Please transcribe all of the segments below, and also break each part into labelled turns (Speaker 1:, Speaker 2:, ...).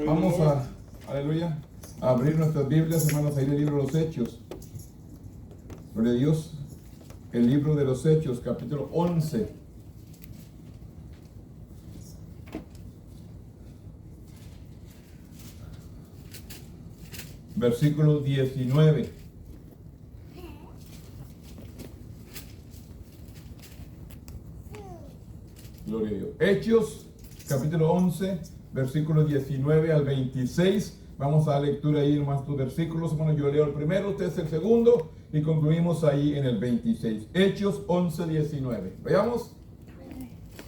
Speaker 1: Vamos a, aleluya, a abrir nuestras Biblias, hermanos, ahí en el libro de los Hechos. Gloria a Dios. El libro de los Hechos, capítulo 11. Versículo 19. Gloria a Dios. Hechos, capítulo 11, versículo 19 al 26. Vamos a dar lectura ahí en más estos versículos. Bueno, yo leo el primero, usted es el segundo y concluimos ahí en el 26. Hechos 11, 19. Veamos.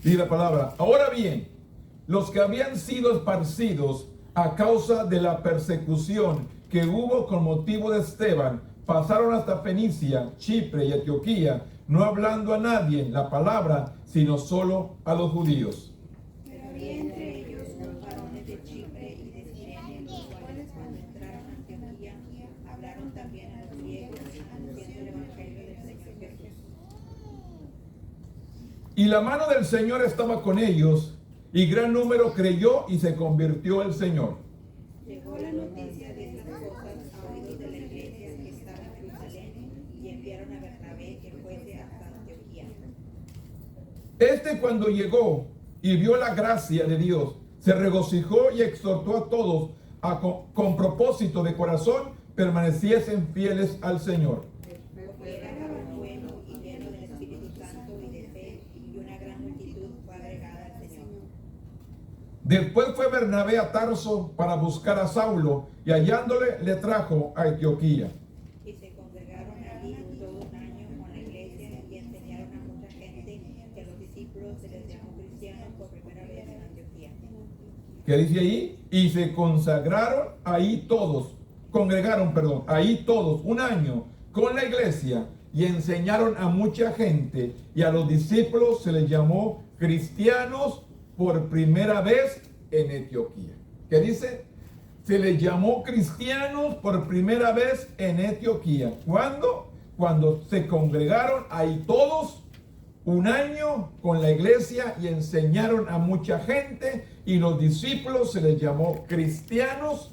Speaker 1: Dice la palabra. Ahora bien, los que habían sido esparcidos a causa de la persecución que hubo con motivo de Esteban, pasaron hasta Fenicia, Chipre y Antioquía, no hablando a nadie la palabra, sino solo a los judíos.
Speaker 2: Pero había entre ellos unos varones de Chipre y de Cirene, los cuales cuando entraron a Antioquía, hablaron también a los griegos, anunciando el evangelio del Señor Jesús.
Speaker 1: Y la mano del Señor estaba con ellos, y gran número creyó y se convirtió el Señor.
Speaker 2: Llegó la noticia de estas cosas a oídos de la iglesia que estaba en Jerusalén, y enviaron a Bernabé que fuese hasta Antioquía.
Speaker 1: Cuando llegó y vio la gracia de Dios, se regocijó y exhortó a todos con propósito de corazón permaneciesen fieles al Señor.
Speaker 2: Porque era varón bueno y lleno del Espíritu Santo y de fe, y una gran multitud fue agregada al Señor.
Speaker 1: Después fue Bernabé a Tarso para buscar a Saulo, y hallándole le trajo a Antioquía.
Speaker 2: Y se congregaron allí todo un año con la iglesia y enseñaron a mucha gente, que a los discípulos se les llamó cristianos por primera vez en Antioquía.
Speaker 1: ¿Qué dice ahí? Y se consagraron ahí todos, ahí todos un año con la iglesia, y enseñaron a mucha gente, y a los discípulos se les llamó cristianos por primera vez en Antioquía. ¿Qué dice? Se les llamó cristianos por primera vez en Antioquía. ¿Cuándo? Cuando se congregaron ahí todos un año con la iglesia y enseñaron a mucha gente, y los discípulos se les llamó cristianos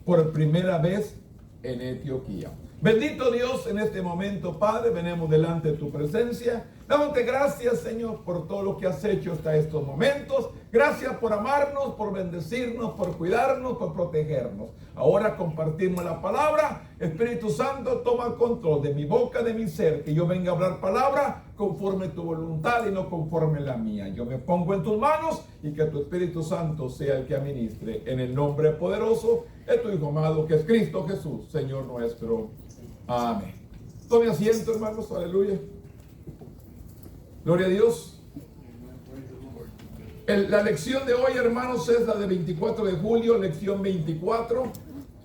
Speaker 1: por primera vez en Antioquía. Bendito Dios, en este momento, Padre, venimos delante de tu presencia. Dándote gracias, Señor, por todo lo que has hecho hasta estos momentos. Gracias por amarnos, por bendecirnos, por cuidarnos, por protegernos. Ahora compartimos la palabra. Espíritu Santo, toma el control de mi boca, de mi ser. Que yo venga a hablar palabra conforme tu voluntad y no conforme la mía. Yo me pongo en tus manos y que tu Espíritu Santo sea el que administre. En el nombre poderoso de tu Hijo amado, que es Cristo Jesús, Señor nuestro. Amén. Tome asiento, hermanos. Aleluya. Gloria a Dios. La lección de hoy, hermanos, es la de 24 de julio, lección 24,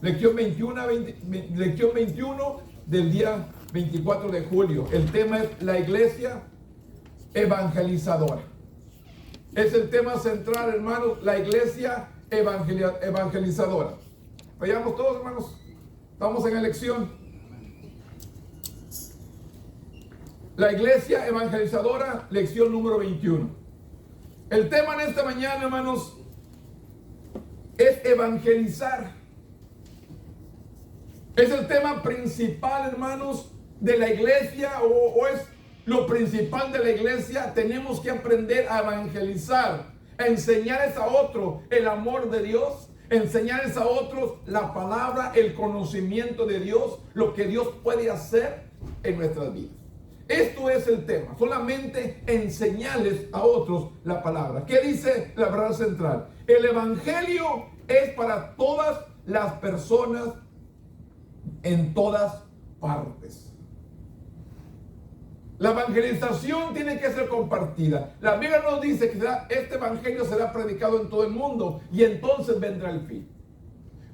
Speaker 1: lección 21 del día 24 de julio. El tema es la iglesia evangelizadora. Es el tema central, hermanos, la iglesia evangelizadora. Vayamos todos, hermanos. Estamos en elección. La iglesia evangelizadora, lección número 21. El tema en esta mañana, hermanos, es evangelizar. Es el tema principal, hermanos, de la iglesia, o es lo principal de la iglesia. Tenemos que aprender a evangelizar, a enseñarles a otros el amor de Dios, enseñarles a otros la palabra, el conocimiento de Dios, lo que Dios puede hacer en nuestras vidas. Esto es el tema, solamente enseñarles a otros la palabra. ¿Qué dice la verdad central? El evangelio es para todas las personas en todas partes. La evangelización tiene que ser compartida. La Biblia nos dice que este evangelio será predicado en todo el mundo y entonces vendrá el fin.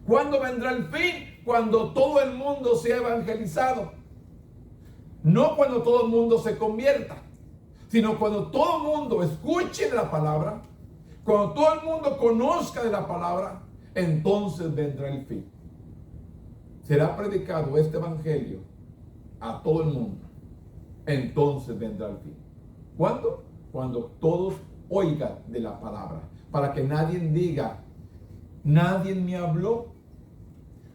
Speaker 1: ¿Cuándo vendrá el fin? Cuando todo el mundo sea evangelizado. No cuando todo el mundo se convierta, sino cuando todo el mundo escuche de la palabra, cuando todo el mundo conozca de la palabra, entonces vendrá el fin. Será predicado este evangelio a todo el mundo, entonces vendrá el fin. ¿Cuándo? Cuando todos oigan de la palabra, para que nadie diga Nadie me habló.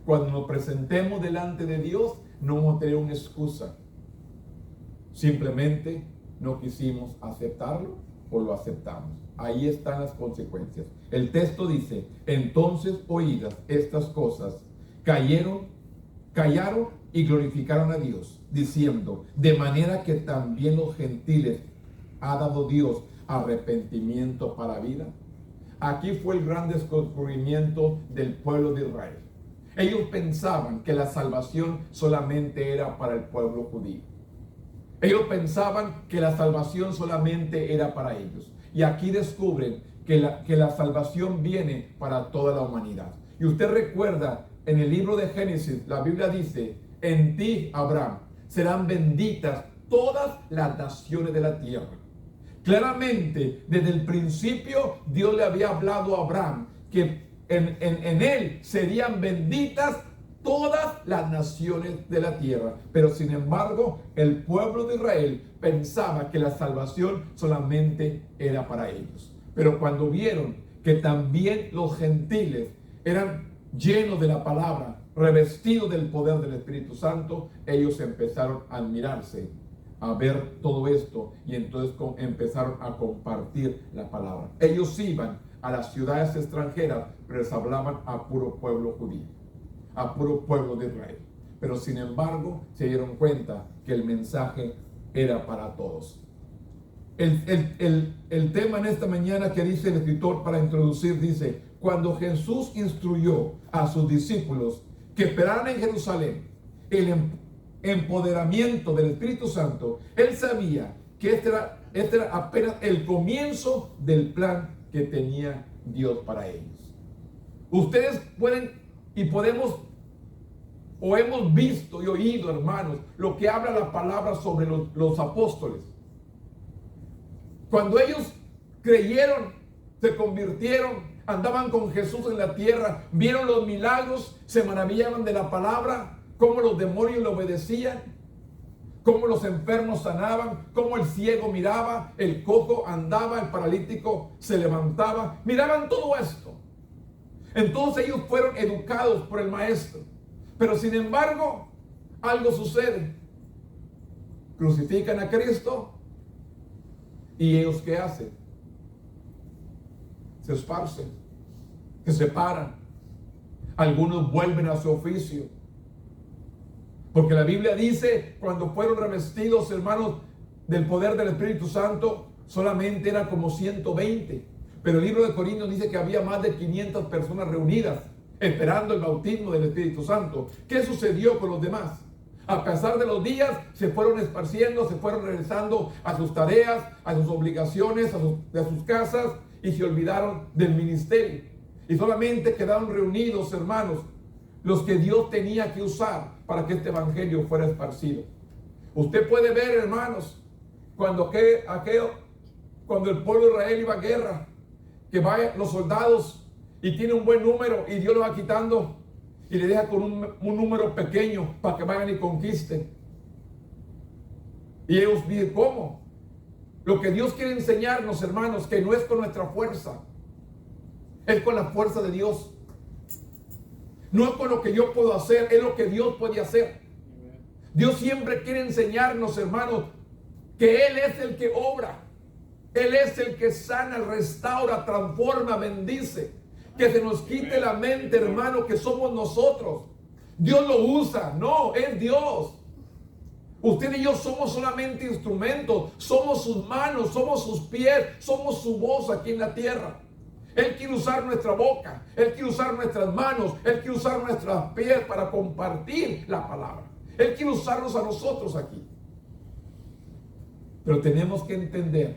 Speaker 1: Cuando nos presentemos delante de Dios, no vamos a tener una excusa. Simplemente no quisimos aceptarlo o lo aceptamos. Ahí están las consecuencias. El texto dice: entonces oídas estas cosas, callaron y glorificaron a Dios, diciendo: de manera que también los gentiles ha dado Dios arrepentimiento para vida. Aquí fue el gran descubrimiento del pueblo de Israel. Ellos pensaban que la salvación solamente era para el pueblo judío. Ellos pensaban que la salvación solamente era para ellos. Y aquí descubren que la salvación viene para toda la humanidad. Y usted recuerda, en el libro de Génesis, la Biblia dice: en ti, Abraham, serán benditas todas las naciones de la tierra. Claramente, desde el principio, Dios le había hablado a Abraham que en él serían benditas todas las naciones de la tierra. Pero sin embargo, el pueblo de Israel pensaba que la salvación solamente era para ellos. Pero cuando vieron que también los gentiles eran llenos de la palabra, revestidos del poder del Espíritu Santo, ellos empezaron a admirarse, a ver todo esto, y entonces empezaron a compartir la palabra. Ellos iban a las ciudades extranjeras, pero les hablaban a puro pueblo judío, a puro pueblo de Israel. Pero sin embargo, se dieron cuenta que el mensaje era para todos. El tema en esta mañana que dice el escritor para introducir, dice: cuando Jesús instruyó a sus discípulos que esperaran en Jerusalén el empoderamiento del Espíritu Santo, él sabía que este era apenas el comienzo del plan que tenía Dios para ellos. Ustedes pueden y podemos, o hemos visto y oído, hermanos, lo que habla la palabra sobre los apóstoles. Cuando ellos creyeron, se convirtieron, andaban con Jesús en la tierra, vieron los milagros, se maravillaban de la palabra, cómo los demonios le obedecían, cómo los enfermos sanaban, cómo el ciego miraba, el cojo andaba, el paralítico se levantaba. Miraban todo esto. Entonces ellos fueron educados por el maestro. Pero sin embargo, algo sucede. Crucifican a Cristo. ¿Y ellos qué hacen? Se esparcen, se separan. Algunos vuelven a su oficio. Porque la Biblia dice, cuando fueron revestidos, hermanos, del poder del Espíritu Santo, solamente eran como 120. Pero el libro de Corintios dice que había más de 500 personas reunidas, esperando el bautismo del Espíritu Santo. ¿Qué sucedió con los demás? A pesar de los días, se fueron esparciendo, se fueron regresando a sus tareas, a sus obligaciones, a sus casas, y se olvidaron del ministerio. Y solamente quedaron reunidos, hermanos, los que Dios tenía que usar para que este evangelio fuera esparcido. Usted puede ver, hermanos, cuando el pueblo de Israel iba a guerra, que vayan los soldados y tiene un buen número y Dios lo va quitando y le deja con un número pequeño para que vayan y conquisten. Y ellos dicen: ¿cómo? Lo que Dios quiere enseñarnos, hermanos, que no es con nuestra fuerza, es con la fuerza de Dios. No es con lo que yo puedo hacer, es lo que Dios puede hacer. Dios siempre quiere enseñarnos, hermanos, que Él es el que obra. Él es el que sana, restaura, transforma, bendice. Que se nos quite la mente, hermano, que somos nosotros. Dios lo usa. No, es Dios. Usted y yo somos solamente instrumentos. Somos sus manos, somos sus pies, somos su voz aquí en la tierra. Él quiere usar nuestra boca, Él quiere usar nuestras manos, Él quiere usar nuestros pies para compartir la palabra. Él quiere usarnos a nosotros aquí. Pero tenemos que entender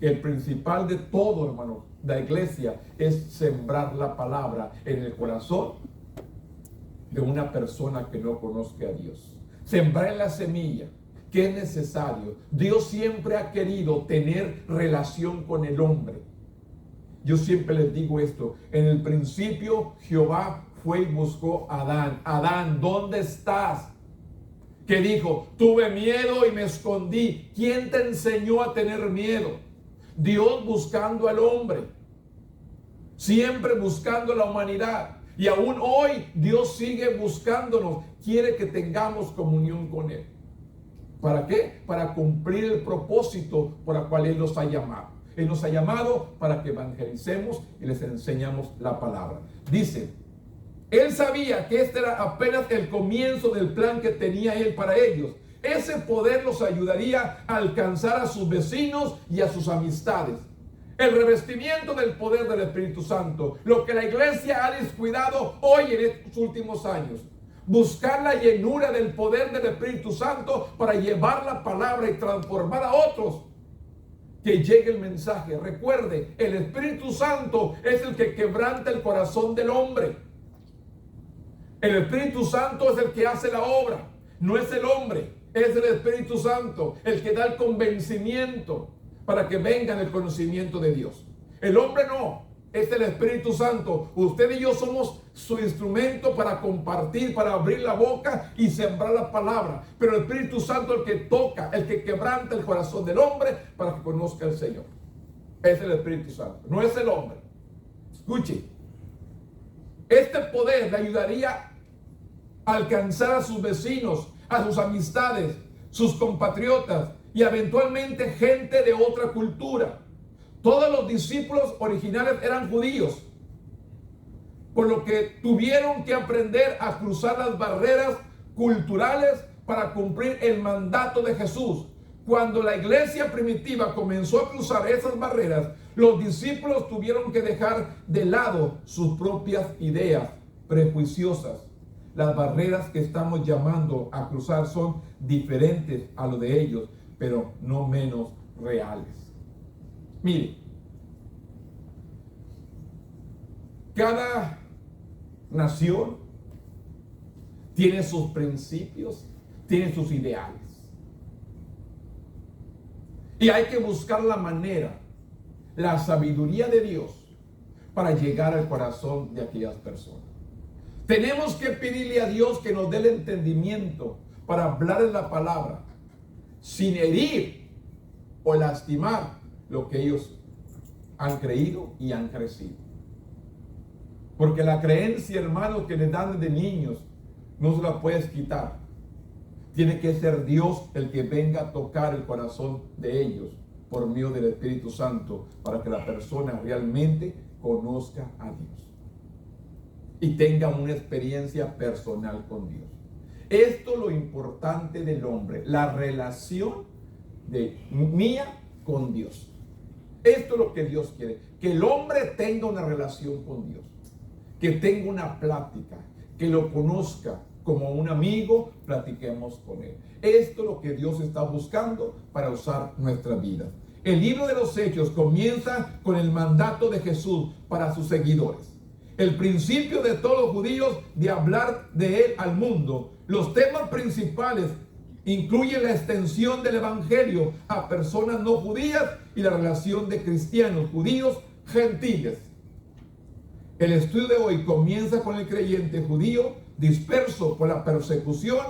Speaker 1: que el principal de todo, hermano, de la iglesia es sembrar la palabra en el corazón de una persona que no conozca a Dios. Sembrar la semilla que es necesario. Dios siempre ha querido tener relación con el hombre. Yo siempre les digo esto: en el principio Jehová fue y buscó a Adán. Adán, ¿dónde estás? Que dijo: tuve miedo y me escondí. ¿Quién te enseñó a tener miedo? Dios buscando al hombre. siempre buscando la humanidad. Y aún hoy Dios sigue buscándonos, quiere que tengamos comunión con Él. ¿Para qué? Para cumplir el propósito por el cual Él nos ha llamado. Él nos ha llamado para que evangelicemos y les enseñamos la palabra. Dice, Él sabía que este era apenas el comienzo del plan que tenía Él para ellos. Ese poder los ayudaría a alcanzar a sus vecinos y a sus amistades. El revestimiento del poder del Espíritu Santo, lo que la iglesia ha descuidado hoy en estos últimos años. Buscar la llenura del poder del Espíritu Santo para llevar la palabra y transformar a otros. Que llegue el mensaje. Recuerde, el Espíritu Santo es el que quebranta el corazón del hombre. El Espíritu Santo es el que hace la obra, no es el hombre, es el Espíritu Santo el que da el convencimiento para que vengan el conocimiento de Dios. El hombre no, es el Espíritu Santo. Usted y yo somos su instrumento para compartir, para abrir la boca y sembrar la palabra. Pero el Espíritu Santo el que toca, el que quebranta el corazón del hombre para que conozca al Señor. Es el Espíritu Santo, no es el hombre. Escuche, este poder le ayudaría a alcanzar a sus vecinos, a sus amistades, sus compatriotas y eventualmente gente de otra cultura. Todos los discípulos originales eran judíos, por lo que tuvieron que aprender a cruzar las barreras culturales para cumplir el mandato de Jesús. Cuando la iglesia primitiva comenzó a cruzar esas barreras, los discípulos tuvieron que dejar de lado sus propias ideas prejuiciosas. Las barreras que estamos llamando a cruzar son diferentes a lo de ellos, pero no menos reales. Mire, cada nación tiene sus principios, tiene sus ideales. Y hay que buscar la manera, la sabiduría de Dios para llegar al corazón de aquellas personas. Tenemos que pedirle a Dios que nos dé el entendimiento para hablar en la palabra sin herir o lastimar lo que ellos han creído y han crecido. Porque la creencia, hermanos, que les dan de niños, no se la puedes quitar. Tiene que ser Dios el que venga a tocar el corazón de ellos por medio del Espíritu Santo para que la persona realmente conozca a Dios y tenga una experiencia personal con Dios. Esto es lo importante del hombre, la relación mía con Dios. Esto es lo que Dios quiere, que el hombre tenga una relación con Dios, que tenga una plática, que lo conozca como un amigo, platiquemos con él. Esto es lo que Dios está buscando para usar nuestra vida. El libro de los Hechos comienza con el mandato de Jesús para sus seguidores. El principio de todos los judíos de hablar de él al mundo. Los temas principales incluyen la extensión del evangelio a personas no judías y la relación de cristianos, judíos, gentiles. El estudio de hoy comienza con el creyente judío disperso por la persecución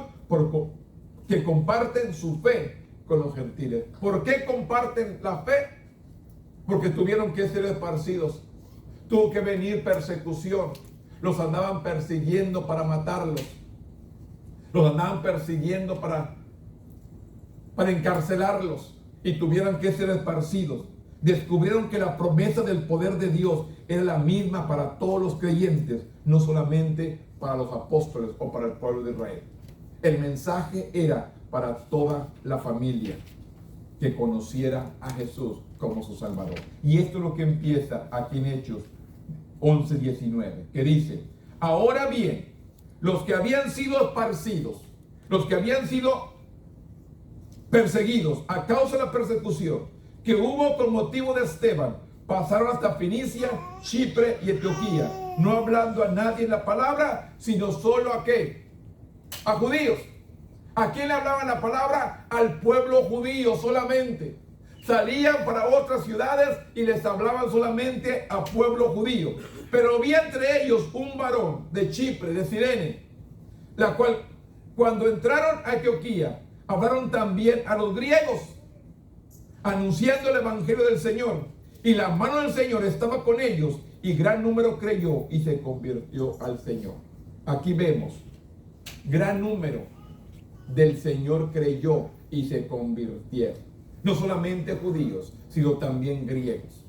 Speaker 1: que comparten su fe con los gentiles. ¿Por qué comparten la fe? Porque tuvieron que ser esparcidos. Tuvo que venir persecución. Los andaban persiguiendo para matarlos. Los andaban persiguiendo para encarcelarlos. Y tuvieron que ser esparcidos. Descubrieron que la promesa del poder de Dios era la misma para todos los creyentes, no solamente para los apóstoles o para el pueblo de Israel. El mensaje era para toda la familia que conociera a Jesús como su Salvador. Y esto es lo que empieza aquí en Hechos 11:19, que dice: ahora bien, los que habían sido esparcidos, los que habían sido perseguidos a causa de la persecución que hubo con motivo de Esteban, pasaron hasta Fenicia, Chipre y Antioquía, no hablando a nadie en la palabra, sino solo a ¿qué? A judíos. ¿A quién le hablaban la palabra? Al pueblo judío solamente. Salían para otras ciudades y les hablaban solamente a pueblo judío. Pero había entre ellos un varón de Chipre, de Cirene, la cual cuando entraron a Antioquía, hablaron también a los griegos, anunciando el evangelio del Señor. Y la mano del Señor estaba con ellos, y gran número creyó y se convirtió al Señor. Aquí vemos, gran número del Señor creyó y se convirtieron. No solamente judíos, sino también griegos.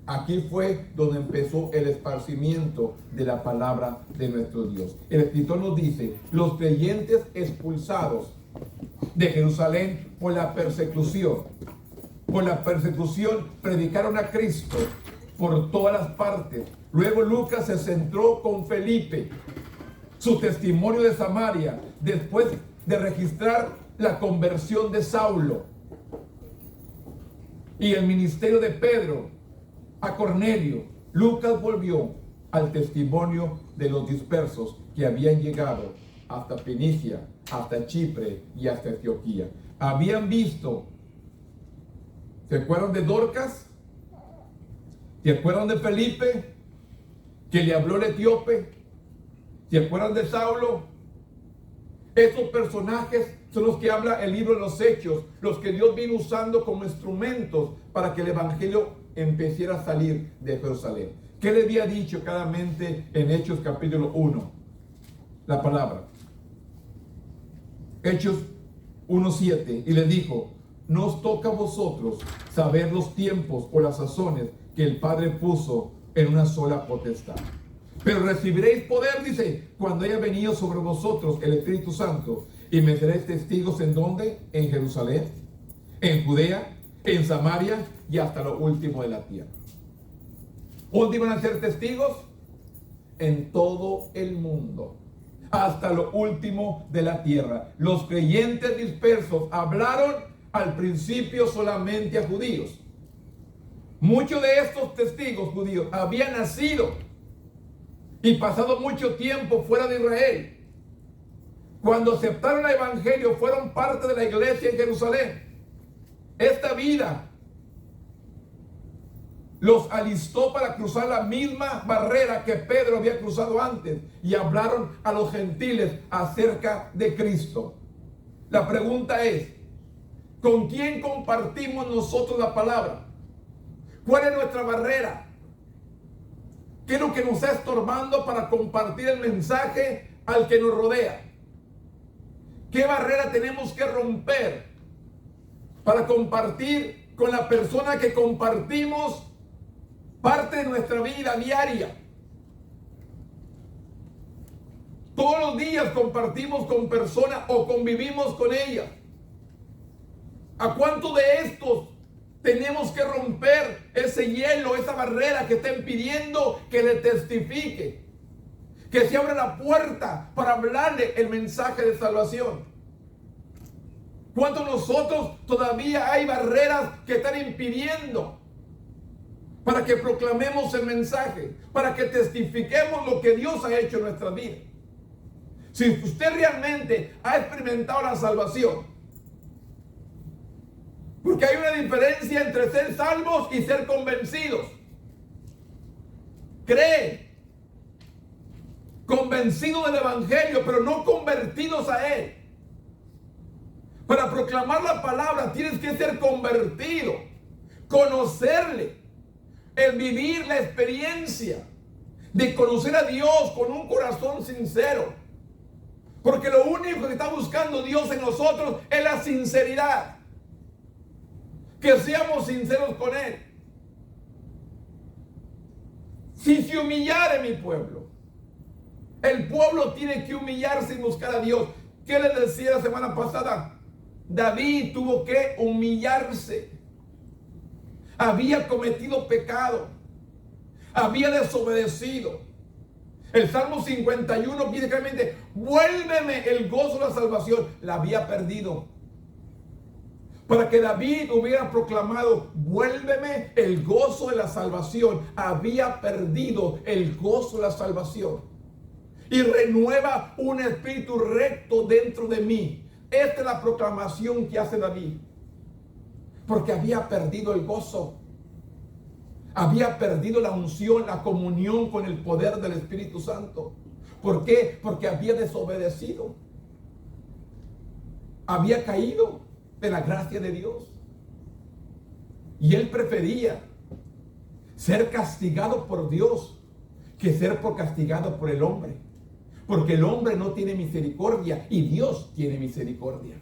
Speaker 1: Aquí fue donde empezó el esparcimiento de la palabra de nuestro Dios. El escritor nos dice, los creyentes expulsados de Jerusalén por la persecución. Por la persecución predicaron a Cristo por todas las partes. Luego Lucas se centró con Felipe, su testimonio de Samaria, después de registrar la conversión de Saulo y el ministerio de Pedro a Cornelio. Lucas volvió al testimonio de los dispersos que habían llegado hasta Fenicia, hasta Chipre y hasta Antioquía. Habían visto, ¿se acuerdan de Dorcas? ¿Se acuerdan de Felipe, que le habló el etíope? ¿Se acuerdan de Saulo? Esos personajes son los que habla el libro de los Hechos, los que Dios vino usando como instrumentos para que el evangelio empezara a salir de Jerusalén. ¿Qué le había dicho claramente en Hechos capítulo 1? La palabra. Hechos 1:7, y les dijo, no os toca a vosotros saber los tiempos o las sazones que el Padre puso en una sola potestad. Pero recibiréis poder, dice, cuando haya venido sobre vosotros el Espíritu Santo, y me seréis testigos en ¿dónde? En Jerusalén, en Judea, en Samaria y hasta lo último de la tierra. ¿Dónde iban a ser testigos? En todo el mundo, hasta lo último de la tierra. Los creyentes dispersos hablaron al principio solamente a judíos. Muchos de estos testigos judíos habían nacido y pasado mucho tiempo fuera de Israel. Cuando aceptaron el evangelio, fueron parte de la iglesia en Jerusalén. Esta vida los alistó para cruzar la misma barrera que Pedro había cruzado antes, y hablaron a los gentiles acerca de Cristo. La pregunta es, ¿con quién compartimos nosotros la palabra? ¿Cuál es nuestra barrera? ¿Qué es lo que nos está estorbando para compartir el mensaje al que nos rodea? ¿Qué barrera tenemos que romper para compartir con la persona que compartimos parte de nuestra vida diaria? Todos los días compartimos con personas o convivimos con ellas. ¿A cuántos de estos tenemos que romper ese hielo, esa barrera que está impidiendo que le testifique? Que se abra la puerta para hablarle el mensaje de salvación. ¿Cuántos de nosotros todavía hay barreras que están impidiendo para que proclamemos el mensaje, para que testifiquemos lo que Dios ha hecho en nuestra vida? Si usted realmente ha experimentado la salvación, porque hay una diferencia entre ser salvos y ser convencidos. Cree, convencidos del evangelio, pero no convertidos a él. Para proclamar la palabra tienes que ser convertido, conocerle, el vivir la experiencia de conocer a Dios con un corazón sincero. Porque lo único que está buscando Dios en nosotros es la sinceridad. Que seamos sinceros con Él. Si se humillare mi pueblo, el pueblo tiene que humillarse y buscar a Dios. ¿Qué les decía la semana pasada? David tuvo que humillarse. Había cometido pecado. Había desobedecido. El Salmo 51 dice claramente, vuélveme el gozo de la salvación. La había perdido. Para que David hubiera proclamado, vuélveme el gozo de la salvación, había perdido el gozo de la salvación. Y renueva un espíritu recto dentro de mí. Esta es la proclamación que hace David. Porque había perdido el gozo. Había perdido la unción, la comunión con el poder del Espíritu Santo. ¿Por qué? Porque había desobedecido. Había caído de la gracia de Dios. Y él prefería ser castigado por Dios que ser castigado por el hombre. Porque el hombre no tiene misericordia y Dios tiene misericordia.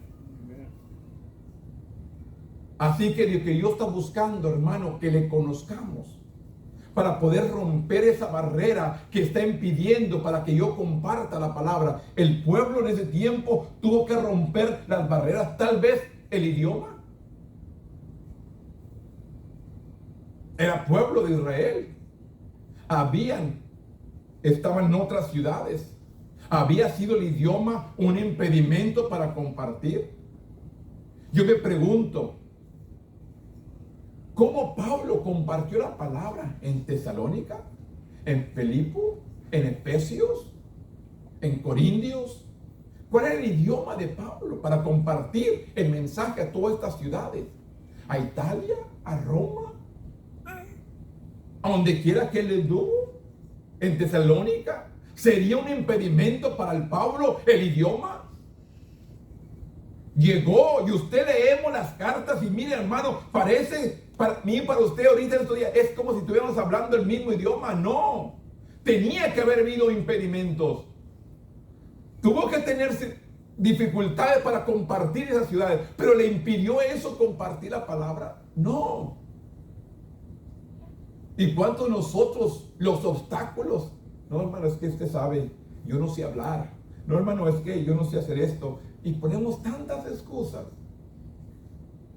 Speaker 1: Así que Dios está buscando, hermano, que le conozcamos para poder romper esa barrera que está impidiendo para que yo comparta la palabra. El pueblo en ese tiempo tuvo que romper las barreras, tal vez el idioma. Era pueblo de Israel. Estaban en otras ciudades. ¿Había sido el idioma un impedimento para compartir? Yo me pregunto, ¿cómo Pablo compartió la palabra en Tesalónica, en Filipo, en Efesios, en Corintios? ¿Cuál era el idioma de Pablo para compartir el mensaje a todas estas ciudades? ¿A Italia? ¿A Roma? ¿A donde quiera que él estuvo? ¿En Tesalónica? ¿Sería un impedimento para el Pablo el idioma? Llegó y usted leemos las cartas y mire, hermano, parece para mí, para usted ahorita en estos días, es como si estuviéramos hablando el mismo idioma. No, tenía que haber habido impedimentos. Tuvo que tener dificultades para compartir esas ciudades, pero ¿le impidió eso compartir la palabra? No. ¿Y cuántos nosotros los obstáculos? No, hermano, es que usted sabe, yo no sé hablar. No, hermano, es que yo no sé hacer esto. Y ponemos tantas excusas.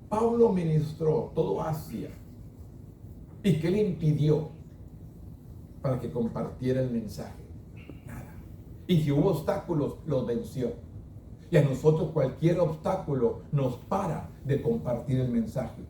Speaker 1: Pablo ministró todo Asia. ¿Y qué le impidió para que compartiera el mensaje? Nada. Y si hubo obstáculos, los venció. Y a nosotros cualquier obstáculo nos para de compartir el mensaje.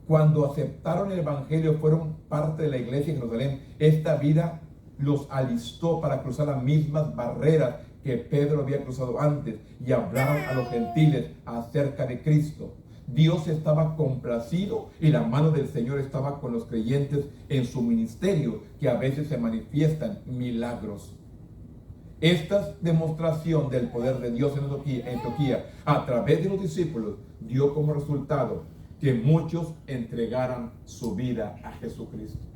Speaker 1: Cuando aceptaron el evangelio, fueron parte de la iglesia de Jerusalén. Esta vida los alistó para cruzar las mismas barreras que Pedro había cruzado antes y hablaron a los gentiles acerca de Cristo. Dios estaba complacido y la mano del Señor estaba con los creyentes en su ministerio, que a veces se manifiestan milagros. Esta demostración del poder de Dios en Antioquía a través de los discípulos dio como resultado que muchos entregaran su vida a Jesucristo.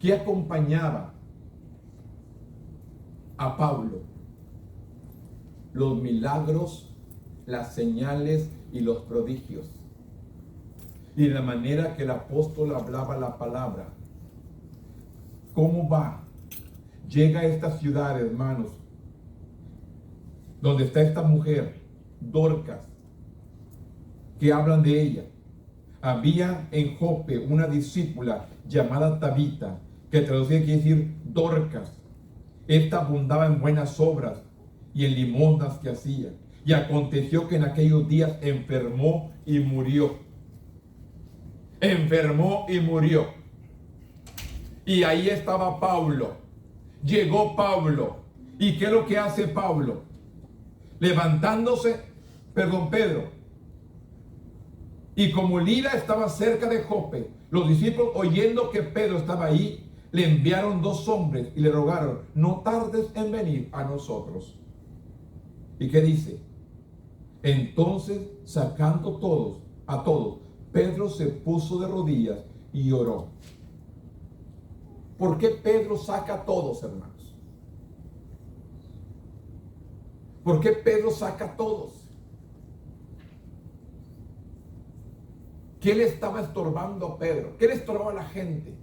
Speaker 1: ¿Qué acompañaba a Pablo? Los milagros, las señales y los prodigios. Y la manera que el apóstol hablaba la palabra. ¿Cómo va? Llega a esta ciudad, hermanos, donde está esta mujer, Dorcas, que hablan de ella. Había en Jope una discípula llamada Tabita, que traducida quiere decir Dorcas. Esta abundaba en buenas obras y en limosnas que hacía. Y aconteció que en aquellos días enfermó y murió. Enfermó y murió. Y ahí estaba Pablo. Llegó Pablo. ¿Y qué es lo que hace Pablo? Pedro. Y como Lida estaba cerca de Jope, los discípulos, oyendo que Pedro estaba ahí, le enviaron 2 hombres y le rogaron: no tardes en venir a nosotros. ¿Y qué dice? Entonces, sacando a todos, Pedro se puso de rodillas y oró. ¿Por qué Pedro saca a todos, hermanos? ¿Por qué Pedro saca a todos? ¿Qué le estaba estorbando a Pedro? ¿Qué le estorbaba a la gente?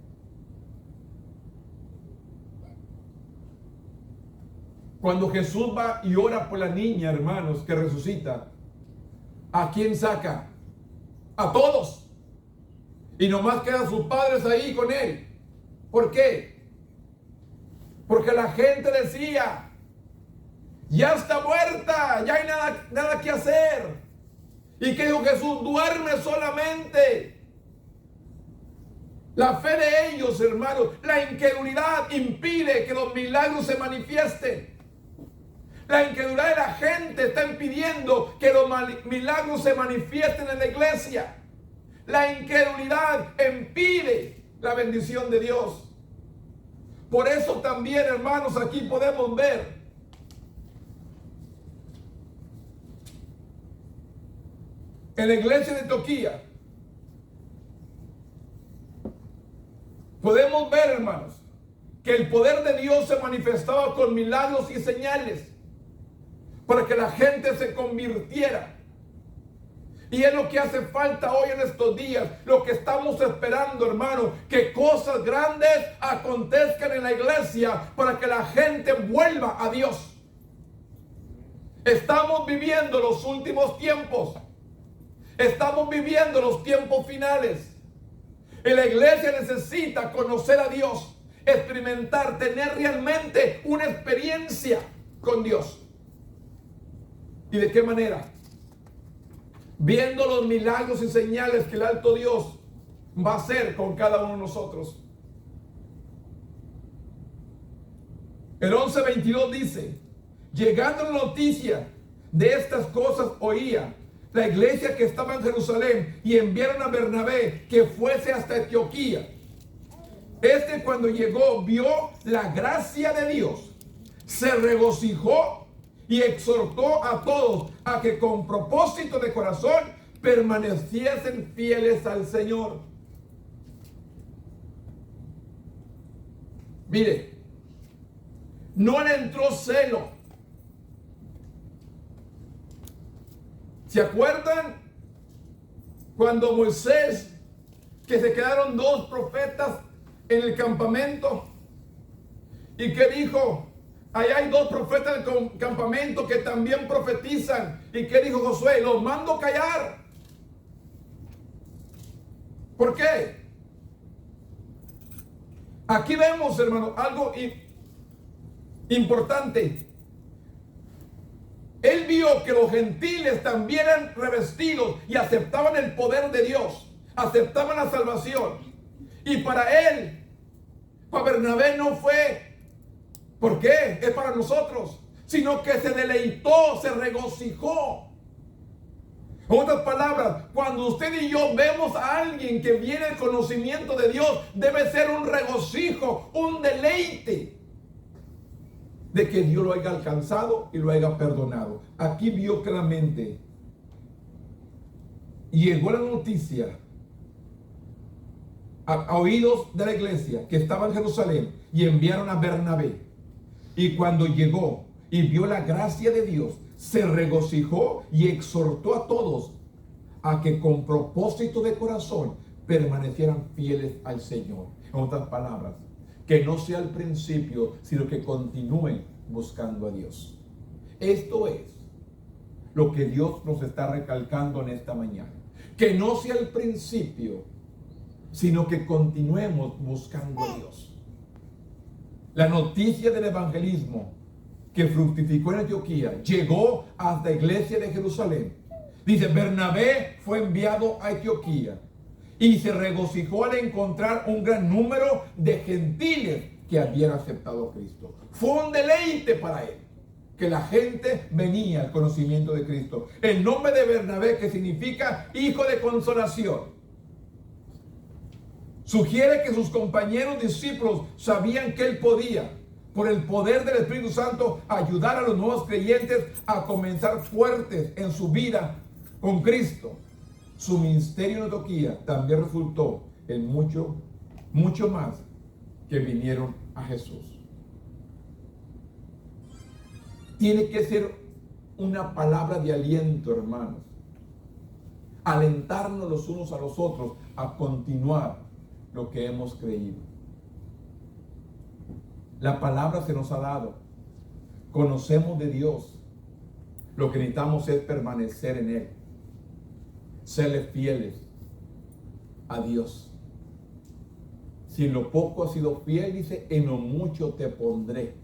Speaker 1: Cuando Jesús va y ora por la niña, hermanos, que resucita, ¿a quién saca? A todos. Y nomás quedan sus padres ahí con él. ¿Por qué? Porque la gente decía: ya está muerta, ya hay nada que hacer. ¿Y qué dijo Jesús? Duerme solamente. La fe de ellos, hermanos, la incredulidad impide que los milagros se manifiesten. La incredulidad de la gente está impidiendo que los milagros se manifiesten en la iglesia. La incredulidad impide la bendición de Dios. Por eso también, hermanos, aquí podemos ver en la iglesia de Antioquía, podemos ver, hermanos, que el poder de Dios se manifestaba con milagros y señales para que la gente se convirtiera. Y es lo que hace falta hoy en estos días, lo que estamos esperando, hermano, que cosas grandes acontezcan en la iglesia para que la gente vuelva a Dios. Estamos viviendo los últimos tiempos. Estamos viviendo los tiempos finales. Y la iglesia necesita conocer a Dios, experimentar, tener realmente una experiencia con Dios. ¿Y de qué manera? Viendo los milagros y señales que el alto Dios va a hacer con cada uno de nosotros. El 11:22 dice: llegando la noticia de estas cosas, oía la iglesia que estaba en Jerusalén y enviaron a Bernabé que fuese hasta Antioquía. Cuando llegó vio la gracia de Dios, se regocijó y exhortó a todos a que con propósito de corazón permaneciesen fieles al Señor. Mire, no le entró celo. ¿Se acuerdan cuando Moisés, que se quedaron 2 profetas en el campamento? ¿Y qué dijo? Ahí hay 2 profetas en el campamento que también profetizan. ¿Y qué dijo Josué? Los mando callar. ¿Por qué? Aquí vemos, hermano, algo importante. Él vio que los gentiles también eran revestidos y aceptaban el poder de Dios, aceptaban la salvación. Y para él, para Bernabé no fue, ¿por qué? Es para nosotros, sino que se deleitó, se regocijó. En otras palabras, cuando usted y yo vemos a alguien que viene al conocimiento de Dios, debe ser un regocijo, un deleite de que Dios lo haya alcanzado y lo haya perdonado. Aquí vio claramente, llegó la noticia a oídos de la iglesia que estaba en Jerusalén y enviaron a Bernabé. Y cuando llegó y vio la gracia de Dios, se regocijó y exhortó a todos a que con propósito de corazón permanecieran fieles al Señor. En otras palabras, que no sea al principio, sino que continúen buscando a Dios. Esto es lo que Dios nos está recalcando en esta mañana. Que no sea al principio, sino que continuemos buscando a Dios. La noticia del evangelismo que fructificó en Antioquía llegó hasta la iglesia de Jerusalén. Dice, Bernabé fue enviado a Antioquía y se regocijó al encontrar un gran número de gentiles que habían aceptado a Cristo. Fue un deleite para él que la gente venía al conocimiento de Cristo. El nombre de Bernabé, que significa hijo de consolación, sugiere que sus compañeros discípulos sabían que él podía, por el poder del Espíritu Santo, ayudar a los nuevos creyentes a comenzar fuertes en su vida con Cristo. Su ministerio en Antioquía también resultó en mucho más que vinieron a Jesús. Tiene que ser una palabra de aliento, hermanos. Alentarnos los unos a los otros a continuar lo que hemos creído. La palabra se nos ha dado. Conocemos de Dios. Lo que necesitamos es permanecer en Él. Serle fieles a Dios. Si en lo poco has sido fiel, dice, en lo mucho te pondré.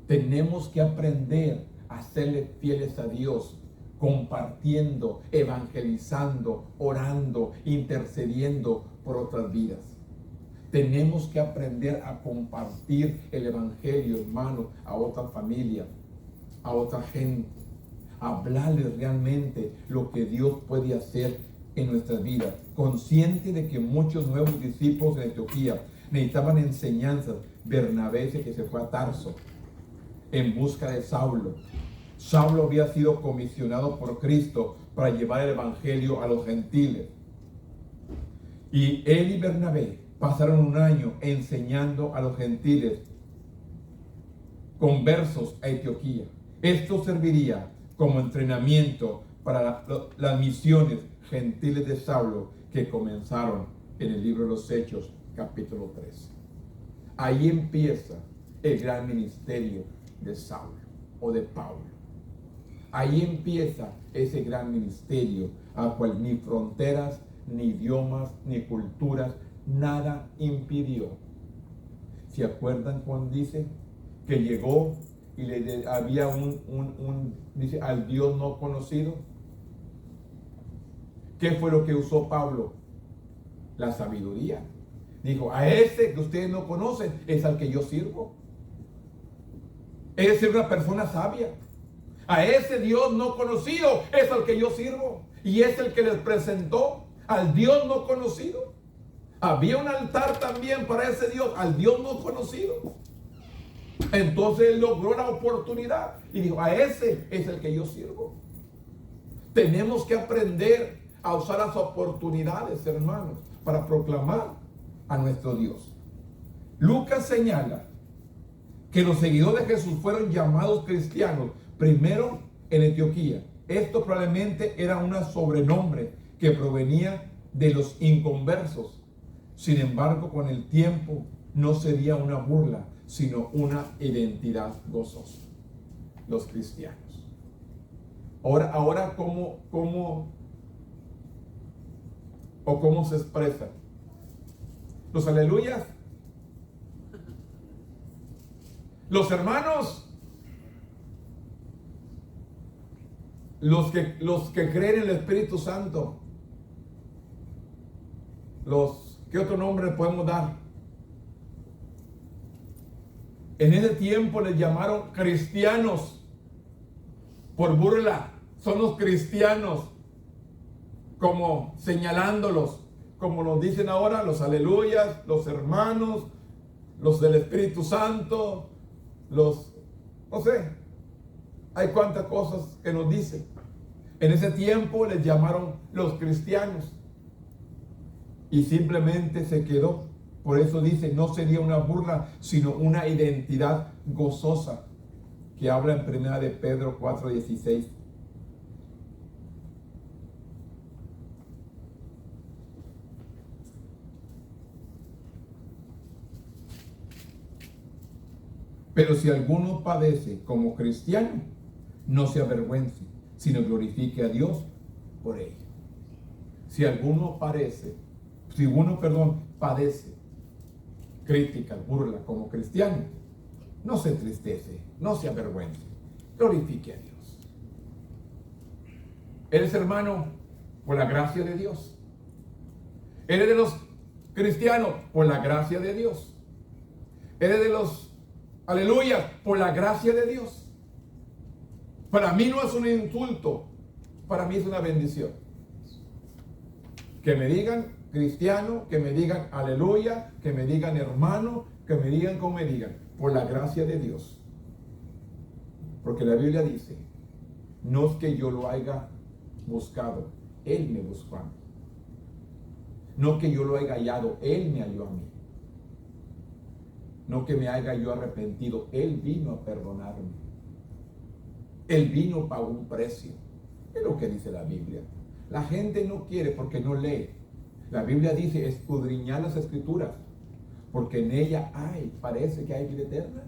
Speaker 1: Tenemos que aprender a serle fieles a Dios, compartiendo, evangelizando, orando, intercediendo por otras vidas. Tenemos que aprender a compartir el evangelio, hermano, a otras familias, a otra gente. Hablarles realmente lo que Dios puede hacer en nuestras vidas. Consciente de que muchos nuevos discípulos en Antioquía necesitaban enseñanzas. Bernabé, que se fue a Tarso en busca de Saulo, Saulo había sido comisionado por Cristo para llevar el evangelio a los gentiles. Y él y Bernabé pasaron un año enseñando a los gentiles conversos a Antioquía. Esto serviría como entrenamiento para las misiones gentiles de Saulo que comenzaron en el libro de los Hechos, capítulo 13. Ahí empieza el gran ministerio de Saulo o de Pablo. Ahí empieza ese gran ministerio al cual ni fronteras, ni idiomas, ni culturas, nada impidió. ¿Se acuerdan cuando dice que llegó y había dice, al Dios no conocido? ¿Qué fue lo que usó Pablo? La sabiduría. Dijo, a ese que ustedes no conocen es al que yo sirvo. Es una persona sabia. A ese Dios no conocido es al que yo sirvo. Y es el que les presentó al Dios no conocido. Había un altar también para ese Dios, al Dios no conocido. Entonces él logró la oportunidad y dijo, a ese es el que yo sirvo. Tenemos que aprender a usar las oportunidades, hermanos, para proclamar a nuestro Dios. Lucas señala que los seguidores de Jesús fueron llamados cristianos primero en Antioquía. Esto probablemente era un sobrenombre que provenía de los inconversos. Sin embargo, con el tiempo no sería una burla, sino una identidad gozosa. Los cristianos. Ahora ¿cómo se expresa? Los aleluyas. Los hermanos. Los que creen en el Espíritu Santo. ¿Qué otro nombre podemos dar? En ese tiempo les llamaron cristianos por burla. Son los cristianos, como señalándolos, como nos dicen ahora los aleluyas, los hermanos, los del Espíritu Santo, no sé, hay cuantas cosas que nos dicen. En ese tiempo les llamaron los cristianos y simplemente se quedó. Por eso dice, no sería una burla, sino una identidad gozosa, que habla en 1 de Pedro 4:16. Pero si alguno padece como cristiano, no se avergüence, sino glorifique a Dios por ello. Si uno padece crítica, burla como cristiano, no se entristece, no se avergüence, glorifique a Dios. Eres hermano por la gracia de Dios. Eres de los cristianos por la gracia de Dios. Eres de los aleluya por la gracia de Dios. Para mí no es un insulto, para mí es una bendición. Que me digan cristiano, que me digan aleluya, que me digan hermano, que me digan como me digan, por la gracia de Dios. Porque la Biblia dice, no es que yo lo haya buscado, Él me buscó a mí. No que yo lo haya hallado, Él me halló a mí. No que me haya yo arrepentido, Él vino a perdonarme. Él vino, pagó un precio. Es lo que dice la Biblia. La gente no quiere porque no lee. La Biblia dice, escudriñar las Escrituras, porque en ella parece que hay vida eterna.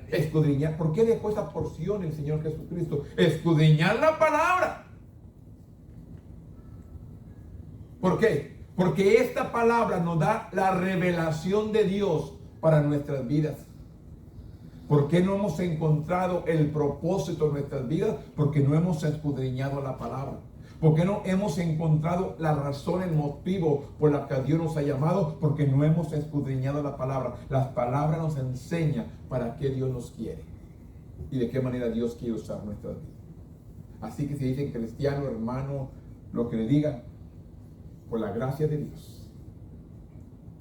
Speaker 1: Escudriñar. ¿Por qué dejó esa porción el Señor Jesucristo? Escudriñar la palabra. ¿Por qué? Porque esta palabra nos da la revelación de Dios para nuestras vidas. ¿Por qué no hemos encontrado el propósito de nuestras vidas? Porque no hemos escudriñado la palabra. ¿Por qué no hemos encontrado la razón, el motivo por la que Dios nos ha llamado? Porque no hemos escudriñado la palabra. Las palabras nos enseñan para qué Dios nos quiere y de qué manera Dios quiere usar nuestras vidas. Así que si dicen cristiano, hermano, lo que le digan, por la gracia de Dios.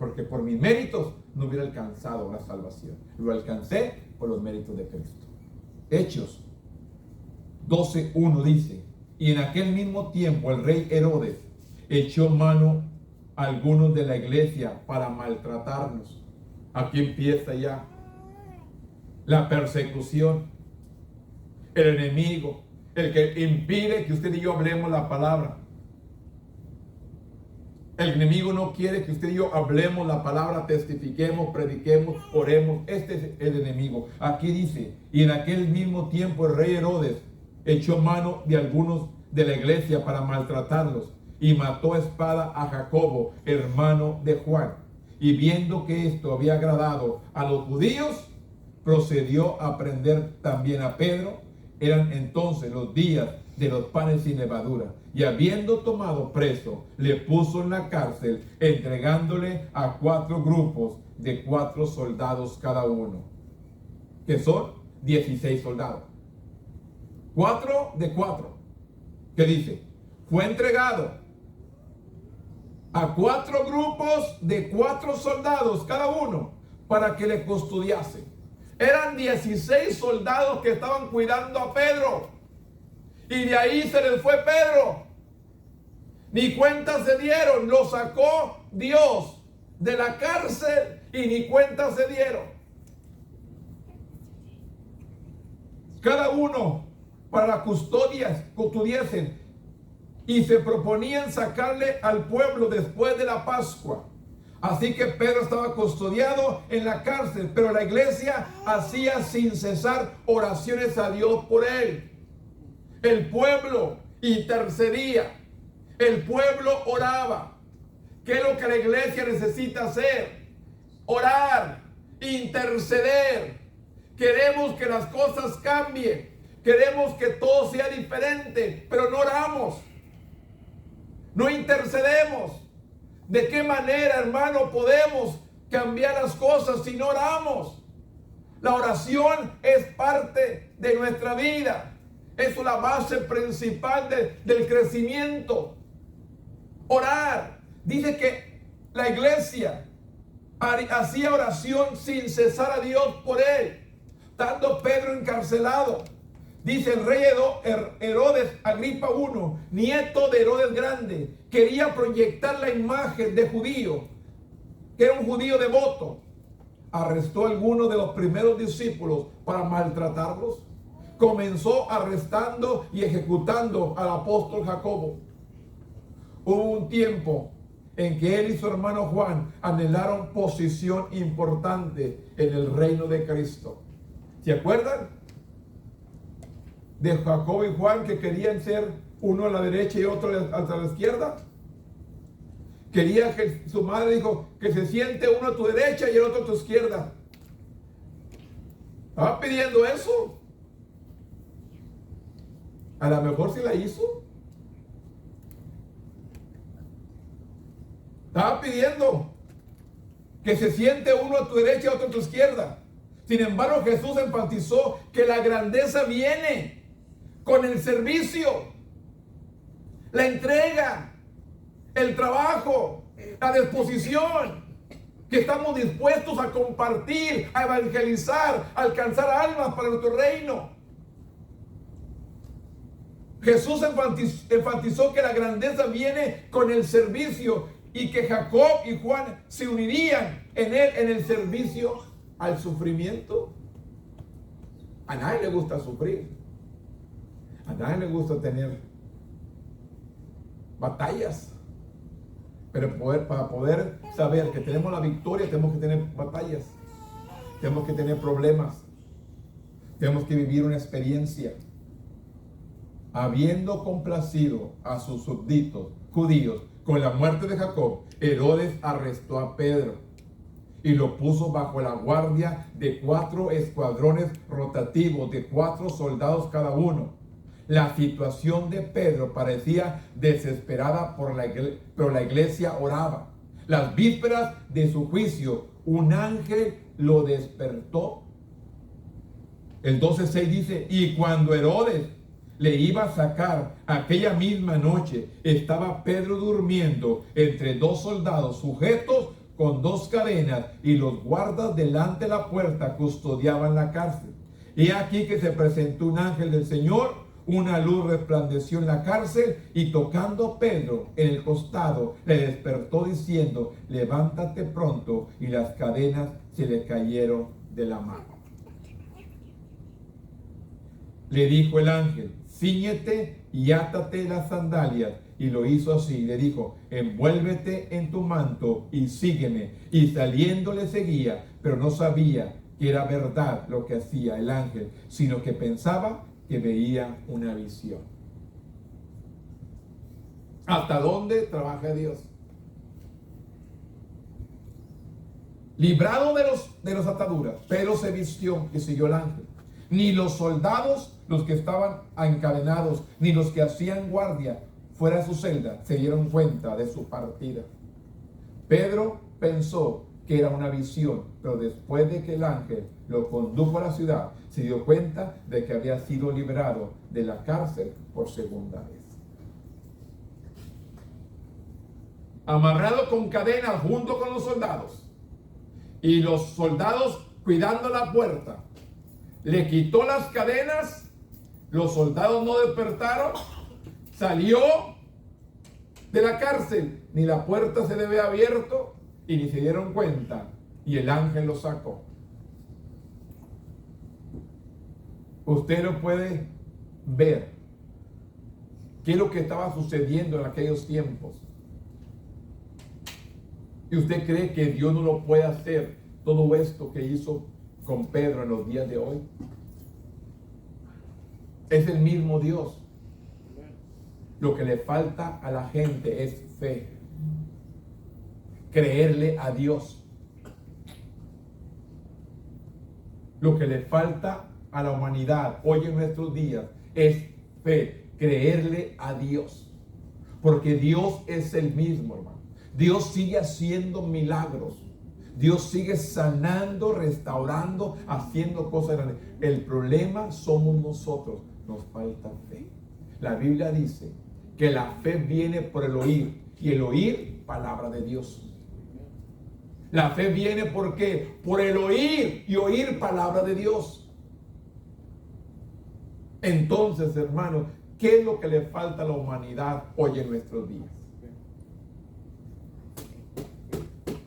Speaker 1: Porque por mis méritos no hubiera alcanzado la salvación. Lo alcancé por los méritos de Cristo. Hechos 12:1 dice: y en aquel mismo tiempo el rey Herodes echó mano a algunos de la iglesia para maltratarnos. Aquí empieza ya la persecución, el enemigo, el que impide que usted y yo hablemos la palabra. El enemigo no quiere que usted y yo hablemos la palabra, testifiquemos, prediquemos, oremos. Este es el enemigo. Aquí dice: y en aquel mismo tiempo el rey Herodes echó mano de algunos de la iglesia para maltratarlos y mató a espada a Jacobo, hermano de Juan. Y viendo que esto había agradado a los judíos, procedió a prender también a Pedro. Eran entonces los días de los panes sin levadura. Y habiendo tomado preso, le puso en la cárcel, entregándole a 4 grupos de 4 soldados cada uno, que son 16 soldados. 4 de 4. ¿Qué dice? Fue entregado a 4 grupos de 4 soldados cada uno para que le custodiase. Eran 16 soldados que estaban cuidando a Pedro. Y de ahí se les fue Pedro. Ni cuenta se dieron. Lo sacó Dios de la cárcel y ni cuenta se dieron. Cada uno para custodiasen. Y se proponían sacarle al pueblo después de la Pascua. Así que Pedro estaba custodiado en la cárcel, pero la iglesia hacía sin cesar oraciones a Dios por él. El pueblo intercedía, el pueblo oraba. ¿Qué es lo que la iglesia necesita hacer? Orar, interceder. Queremos que las cosas cambien, queremos que todo sea diferente, pero no oramos, no intercedemos. ¿De qué manera, hermano, podemos cambiar las cosas si no oramos? La oración es parte de nuestra vida. Es la base principal del crecimiento. Orar. Dice que la iglesia hacía oración sin cesar a Dios por él. Estando Pedro encarcelado. Dice el rey Herodes Agripa I, nieto de Herodes Grande, quería proyectar la imagen de judío, que era un judío devoto. Arrestó a algunos de los primeros discípulos para maltratarlos. Comenzó arrestando y ejecutando al apóstol Jacobo. Hubo un tiempo en que él y su hermano Juan anhelaron posición importante en el reino de Cristo. ¿Se acuerdan? De Jacobo y Juan, que querían ser uno a la derecha y otro a la izquierda. Quería que su madre dijo que se siente uno a tu derecha y el otro a tu izquierda. Estaba pidiendo eso. A lo mejor sí la hizo. Estaba pidiendo que se siente uno a tu derecha y otro a tu izquierda. Sin embargo, Jesús enfatizó que la grandeza viene con el servicio, la entrega, el trabajo, la disposición, que estamos dispuestos a compartir, a evangelizar, a alcanzar almas para nuestro reino. Jesús enfatizó que la grandeza viene con el servicio y que Jacob y Juan se unirían en él en el servicio al sufrimiento. A nadie le gusta sufrir. A nadie le gusta tener batallas. Pero para poder saber que tenemos la victoria, tenemos que tener batallas. Tenemos que tener problemas. Tenemos que vivir una experiencia. Habiendo complacido a sus súbditos judíos con la muerte de Jacob, Herodes arrestó a Pedro y lo puso bajo la guardia de 4 escuadrones rotativos de 4 soldados cada uno. La situación de Pedro parecía desesperada, pero la iglesia oraba. Las vísperas de su juicio, un ángel lo despertó. El 12:6 dice: y cuando Herodes le iba a sacar aquella misma noche, estaba Pedro durmiendo entre 2 soldados sujetos con 2 cadenas, y los guardas delante de la puerta custodiaban la cárcel. Y aquí que se presentó un ángel del Señor, una luz resplandeció en la cárcel y tocando a Pedro en el costado, le despertó diciendo, levántate pronto, y las cadenas se le cayeron de la mano. Le dijo el ángel, cíñete y átate las sandalias. Y lo hizo así. Le dijo, envuélvete en tu manto y sígueme. Y saliendo le seguía, pero no sabía que era verdad lo que hacía el ángel, sino que pensaba que veía una visión. ¿Hasta dónde trabaja Dios? Librado de las ataduras, Pedro se vistió y siguió al ángel. Ni los soldados, los que estaban encadenados, ni los que hacían guardia fuera de su celda, se dieron cuenta de su partida. Pedro pensó que era una visión, pero después de que el ángel lo condujo a la ciudad, se dio cuenta de que había sido liberado de la cárcel por segunda vez. Amarrado con cadenas junto con los soldados, y los soldados cuidando la puerta, le quitó las cadenas, los soldados no despertaron, salió de la cárcel, ni la puerta se le había abierto y ni se dieron cuenta, y el ángel lo sacó. Usted lo puede ver qué es lo que estaba sucediendo en aquellos tiempos. ¿Y usted cree que Dios no lo puede hacer todo esto que hizo con Pedro en los días de hoy? Es el mismo Dios. Lo que le falta a la gente es fe. Creerle a Dios. Lo que le falta a la humanidad hoy en nuestros días es fe. Creerle a Dios. Porque Dios es el mismo, hermano. Dios sigue haciendo milagros. Dios sigue sanando, restaurando, haciendo cosas grandes. El problema somos nosotros. Nos falta fe. La Biblia dice que la fe viene por el oír. Y el oír, palabra de Dios. La fe viene ¿por qué? Por el oír y oír palabra de Dios. Entonces, hermanos, ¿qué es lo que le falta a la humanidad hoy en nuestros días?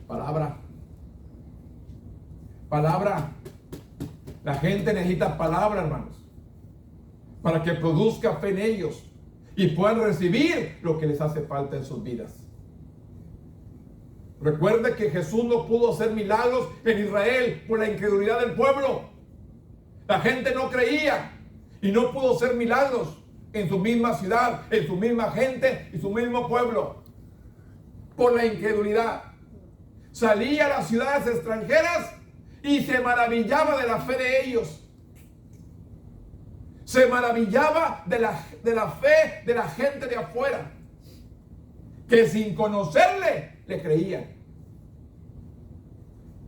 Speaker 1: Palabra. Palabra. La gente necesita palabra, hermanos, para que produzca fe en ellos y puedan recibir lo que les hace falta en sus vidas. Recuerde que Jesús no pudo hacer milagros en Israel por la incredulidad del pueblo. La gente no creía y no pudo hacer milagros en su misma ciudad, en su misma gente y su mismo pueblo, por la incredulidad. Salía a las ciudades extranjeras y se maravillaba de la fe de ellos. Se maravillaba de la fe de la gente de afuera, que sin conocerle le creían.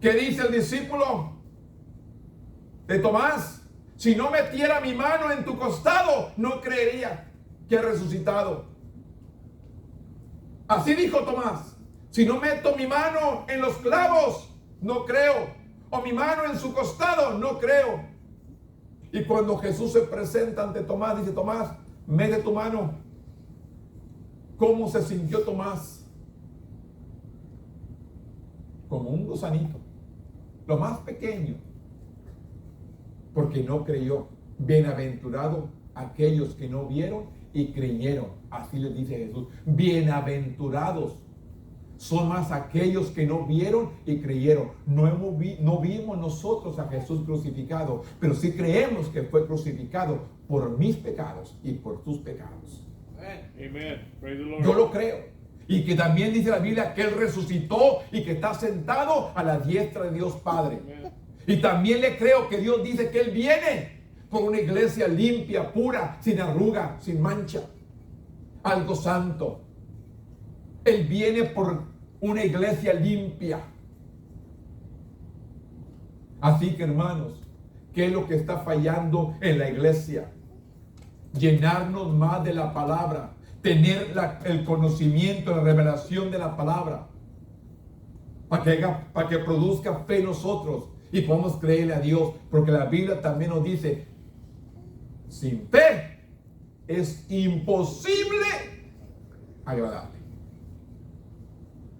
Speaker 1: ¿Qué dice el discípulo de Tomás? Si no metiera mi mano en tu costado, no creería que he resucitado. Así dijo Tomás. Si no meto mi mano en los clavos, no creo. O mi mano en su costado, no creo. Y cuando Jesús se presenta ante Tomás, dice, Tomás, mete tu mano. ¿Cómo se sintió Tomás? Como un gusanito, lo más pequeño, porque no creyó. Bienaventurado aquellos que no vieron y creyeron. Así les dice Jesús. Bienaventurados son más aquellos que no vieron y creyeron. No vimos nosotros a Jesús crucificado, pero sí creemos que fue crucificado por mis pecados y por tus pecados.
Speaker 3: Amen. Praise the Lord.
Speaker 1: Yo lo creo. Y que también dice la Biblia que Él resucitó y que está sentado a la diestra de Dios Padre.
Speaker 3: Amen.
Speaker 1: Y también le creo que Dios dice que Él viene por una iglesia limpia, pura, sin arruga, sin mancha. Algo santo. Él viene por una iglesia limpia. Así que, hermanos, ¿qué es lo que está fallando en la iglesia? Llenarnos más de la palabra, tener el conocimiento, la revelación de la palabra, para que produzca fe en nosotros y podamos creerle a Dios, porque la Biblia también nos dice, sin fe es imposible agradarle.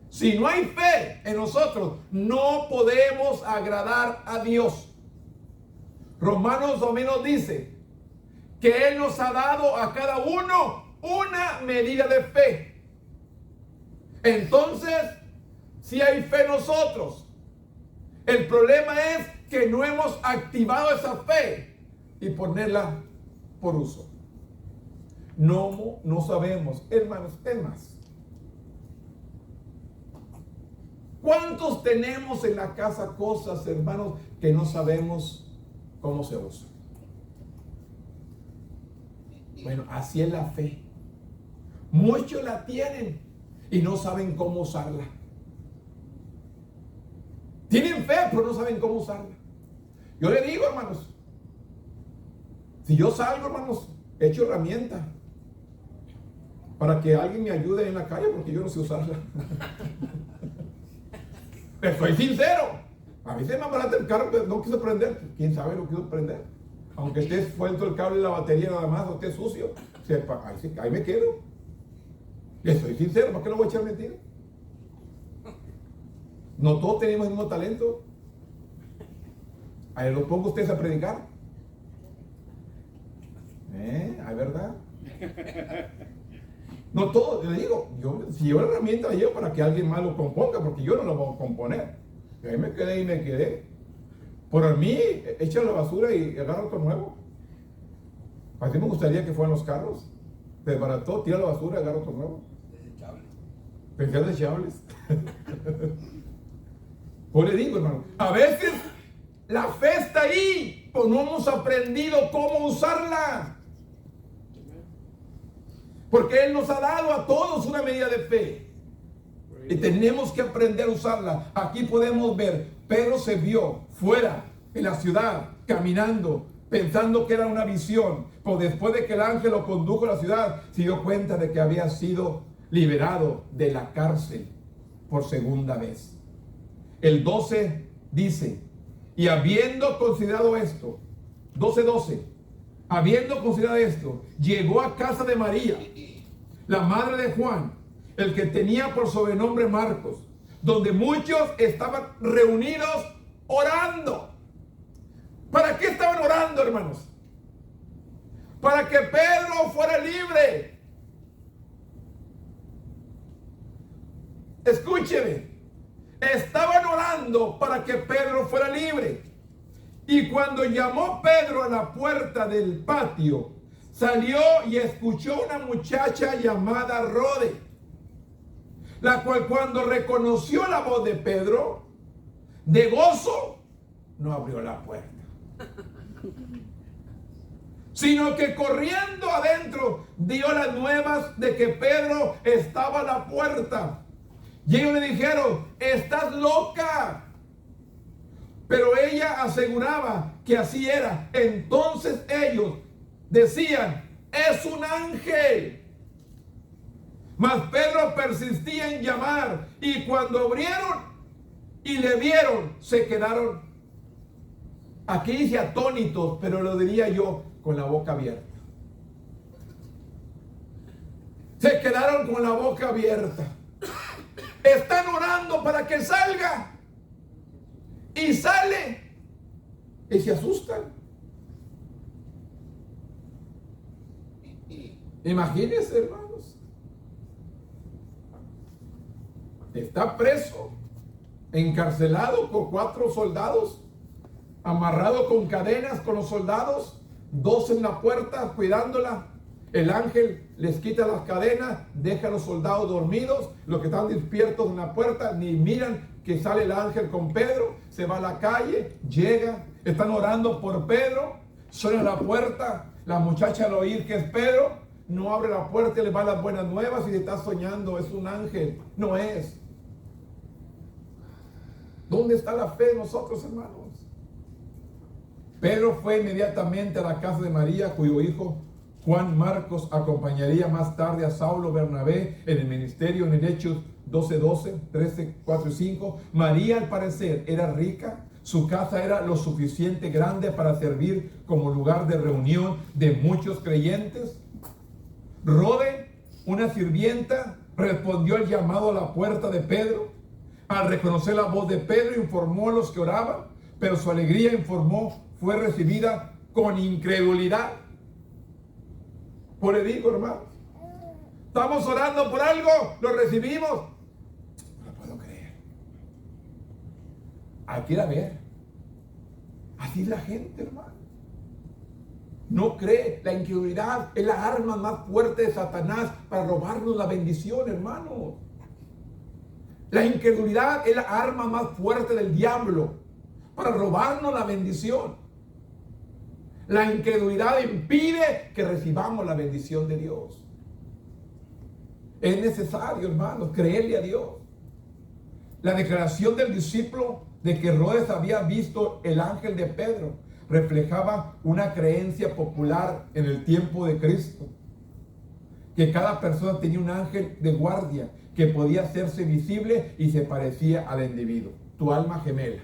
Speaker 1: Si no hay fe en nosotros, no podemos agradar a Dios. Romanos 2 nos dice que Él nos ha dado a cada uno una medida de fe. Entonces, si hay fe en nosotros, el problema es que no hemos activado esa fe y ponerla por uso. No sabemos, hermanos, es más. ¿Cuántos tenemos en la casa cosas, hermanos, que no sabemos cómo se usan? Bueno, así es la fe. Muchos la tienen y no saben cómo usarla. Tienen fe, pero no saben cómo usarla. Yo le digo, hermanos, si yo salgo, hermanos, echo herramienta para que alguien me ayude en la calle, porque yo no sé usarla. Pero soy sincero. A mí se me abarata el carro, pero no quiso prender. ¿Quién sabe lo quiso prender? Aunque esté suelto el cable y la batería nada más, o esté sucio, ahí me quedo. Le soy sincero, ¿para qué lo voy a echar mentira? No todos tenemos el mismo talento. Ahí lo pongo ustedes a predicar. ¿Es verdad? No todos, le digo, si yo la herramienta la llevo para que alguien más lo componga, porque yo no lo voy a componer. Y ahí me quedé. Por mí, echa la basura y agarra otro nuevo. Así me gustaría que fueran los carros. Desbarató, tira la basura y agarra otro nuevo. Desechables. Pues le digo, hermano, a veces la fe está ahí, pero no hemos aprendido cómo usarla. Porque Él nos ha dado a todos una medida de fe. Y tenemos que aprender a usarla. Aquí podemos ver, Pedro se vio fuera en la ciudad, caminando, pensando que era una visión. Pero después de que el ángel lo condujo a la ciudad, se dio cuenta de que había sido liberado de la cárcel por segunda vez. El 12 dice, y habiendo considerado esto, 12:12, habiendo considerado esto, llegó a casa de María, la madre de Juan, el que tenía por sobrenombre Marcos, donde muchos estaban reunidos orando. ¿Para qué estaban orando, hermanos? Para que Pedro fuera libre. Escúcheme. Estaban orando para que Pedro fuera libre. Y cuando llamó Pedro a la puerta del patio, salió y escuchó una muchacha llamada Rode, la cual cuando reconoció la voz de Pedro, de gozo, no abrió la puerta, sino que corriendo adentro dio las nuevas de que Pedro estaba a la puerta. Y ellos le dijeron, estás loca. Pero ella aseguraba que así era. Entonces ellos decían, es un ángel. Mas Pedro persistía en llamar, y cuando abrieron y le vieron, se quedaron, aquí dice atónitos, pero lo diría yo, con la boca abierta. Se quedaron con la boca abierta. Están orando para que salga. Y sale. Y se asustan. Imagínense, hermanos. Está preso, encarcelado con 4 soldados, amarrado con cadenas con los soldados, 2 en la puerta cuidándola. El ángel les quita las cadenas, deja a los soldados dormidos. Los que están despiertos en la puerta ni miran que sale el ángel con Pedro. Se va a la calle, llega, están orando por Pedro. Suena la puerta, la muchacha al oír que es Pedro, no abre la puerta y le va las buenas nuevas y está soñando, es un ángel. No es. ¿Dónde está la fe de nosotros, hermanos? Pedro fue inmediatamente a la casa de María, cuyo hijo Juan Marcos acompañaría más tarde a Saulo Bernabé en el ministerio, en el Hechos 12:12, 13:4 y 5. María, al parecer, era rica. Su casa era lo suficiente grande para servir como lugar de reunión de muchos creyentes. Rode, una sirvienta, respondió al llamado a la puerta de Pedro. Al reconocer la voz de Pedro, informó a los que oraban, pero su alegría, informó, fue recibida con incredulidad. Por le digo, hermanos, estamos orando por algo, lo recibimos. No lo puedo creer. Hay que ir a ver. Así es la gente, hermano. No cree. La incredulidad es la arma más fuerte de Satanás para robarnos la bendición, hermano. La incredulidad es la arma más fuerte del diablo para robarnos la bendición. La incredulidad impide que recibamos la bendición de Dios. Es necesario, hermanos, creerle a Dios. La declaración del discípulo de que Herodes había visto el ángel de Pedro reflejaba una creencia popular en el tiempo de Cristo, que cada persona tenía un ángel de guardia que podía hacerse visible y se parecía al individuo, tu alma gemela.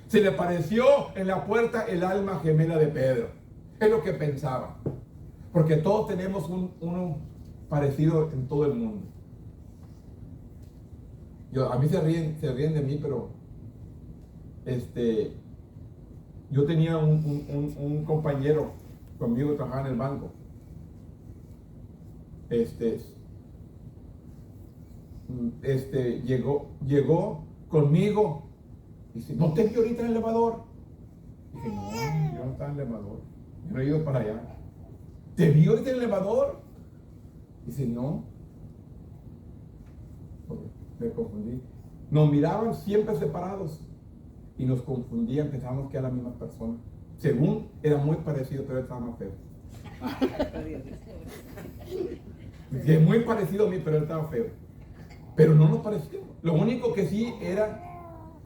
Speaker 1: Se le pareció en la puerta el alma gemela de Pedro. Es lo que pensaba, porque todos tenemos uno parecido en todo el mundo. A mí se ríen de mí, pero yo tenía un compañero conmigo que trabajaba en el banco. Llegó conmigo y dice, ¿no te vi ahorita en el elevador? Dije, no, yo no estaba en el elevador, yo no he ido para allá. ¿Te vi ahorita en el elevador? Dice, no. Me confundí. Nos miraban siempre separados y nos confundían, pensábamos que era la misma persona. Según era muy parecido, pero él estaba más feo. Sí, es muy parecido a mí, pero él estaba feo. Pero no nos parecíamos. Lo único que sí era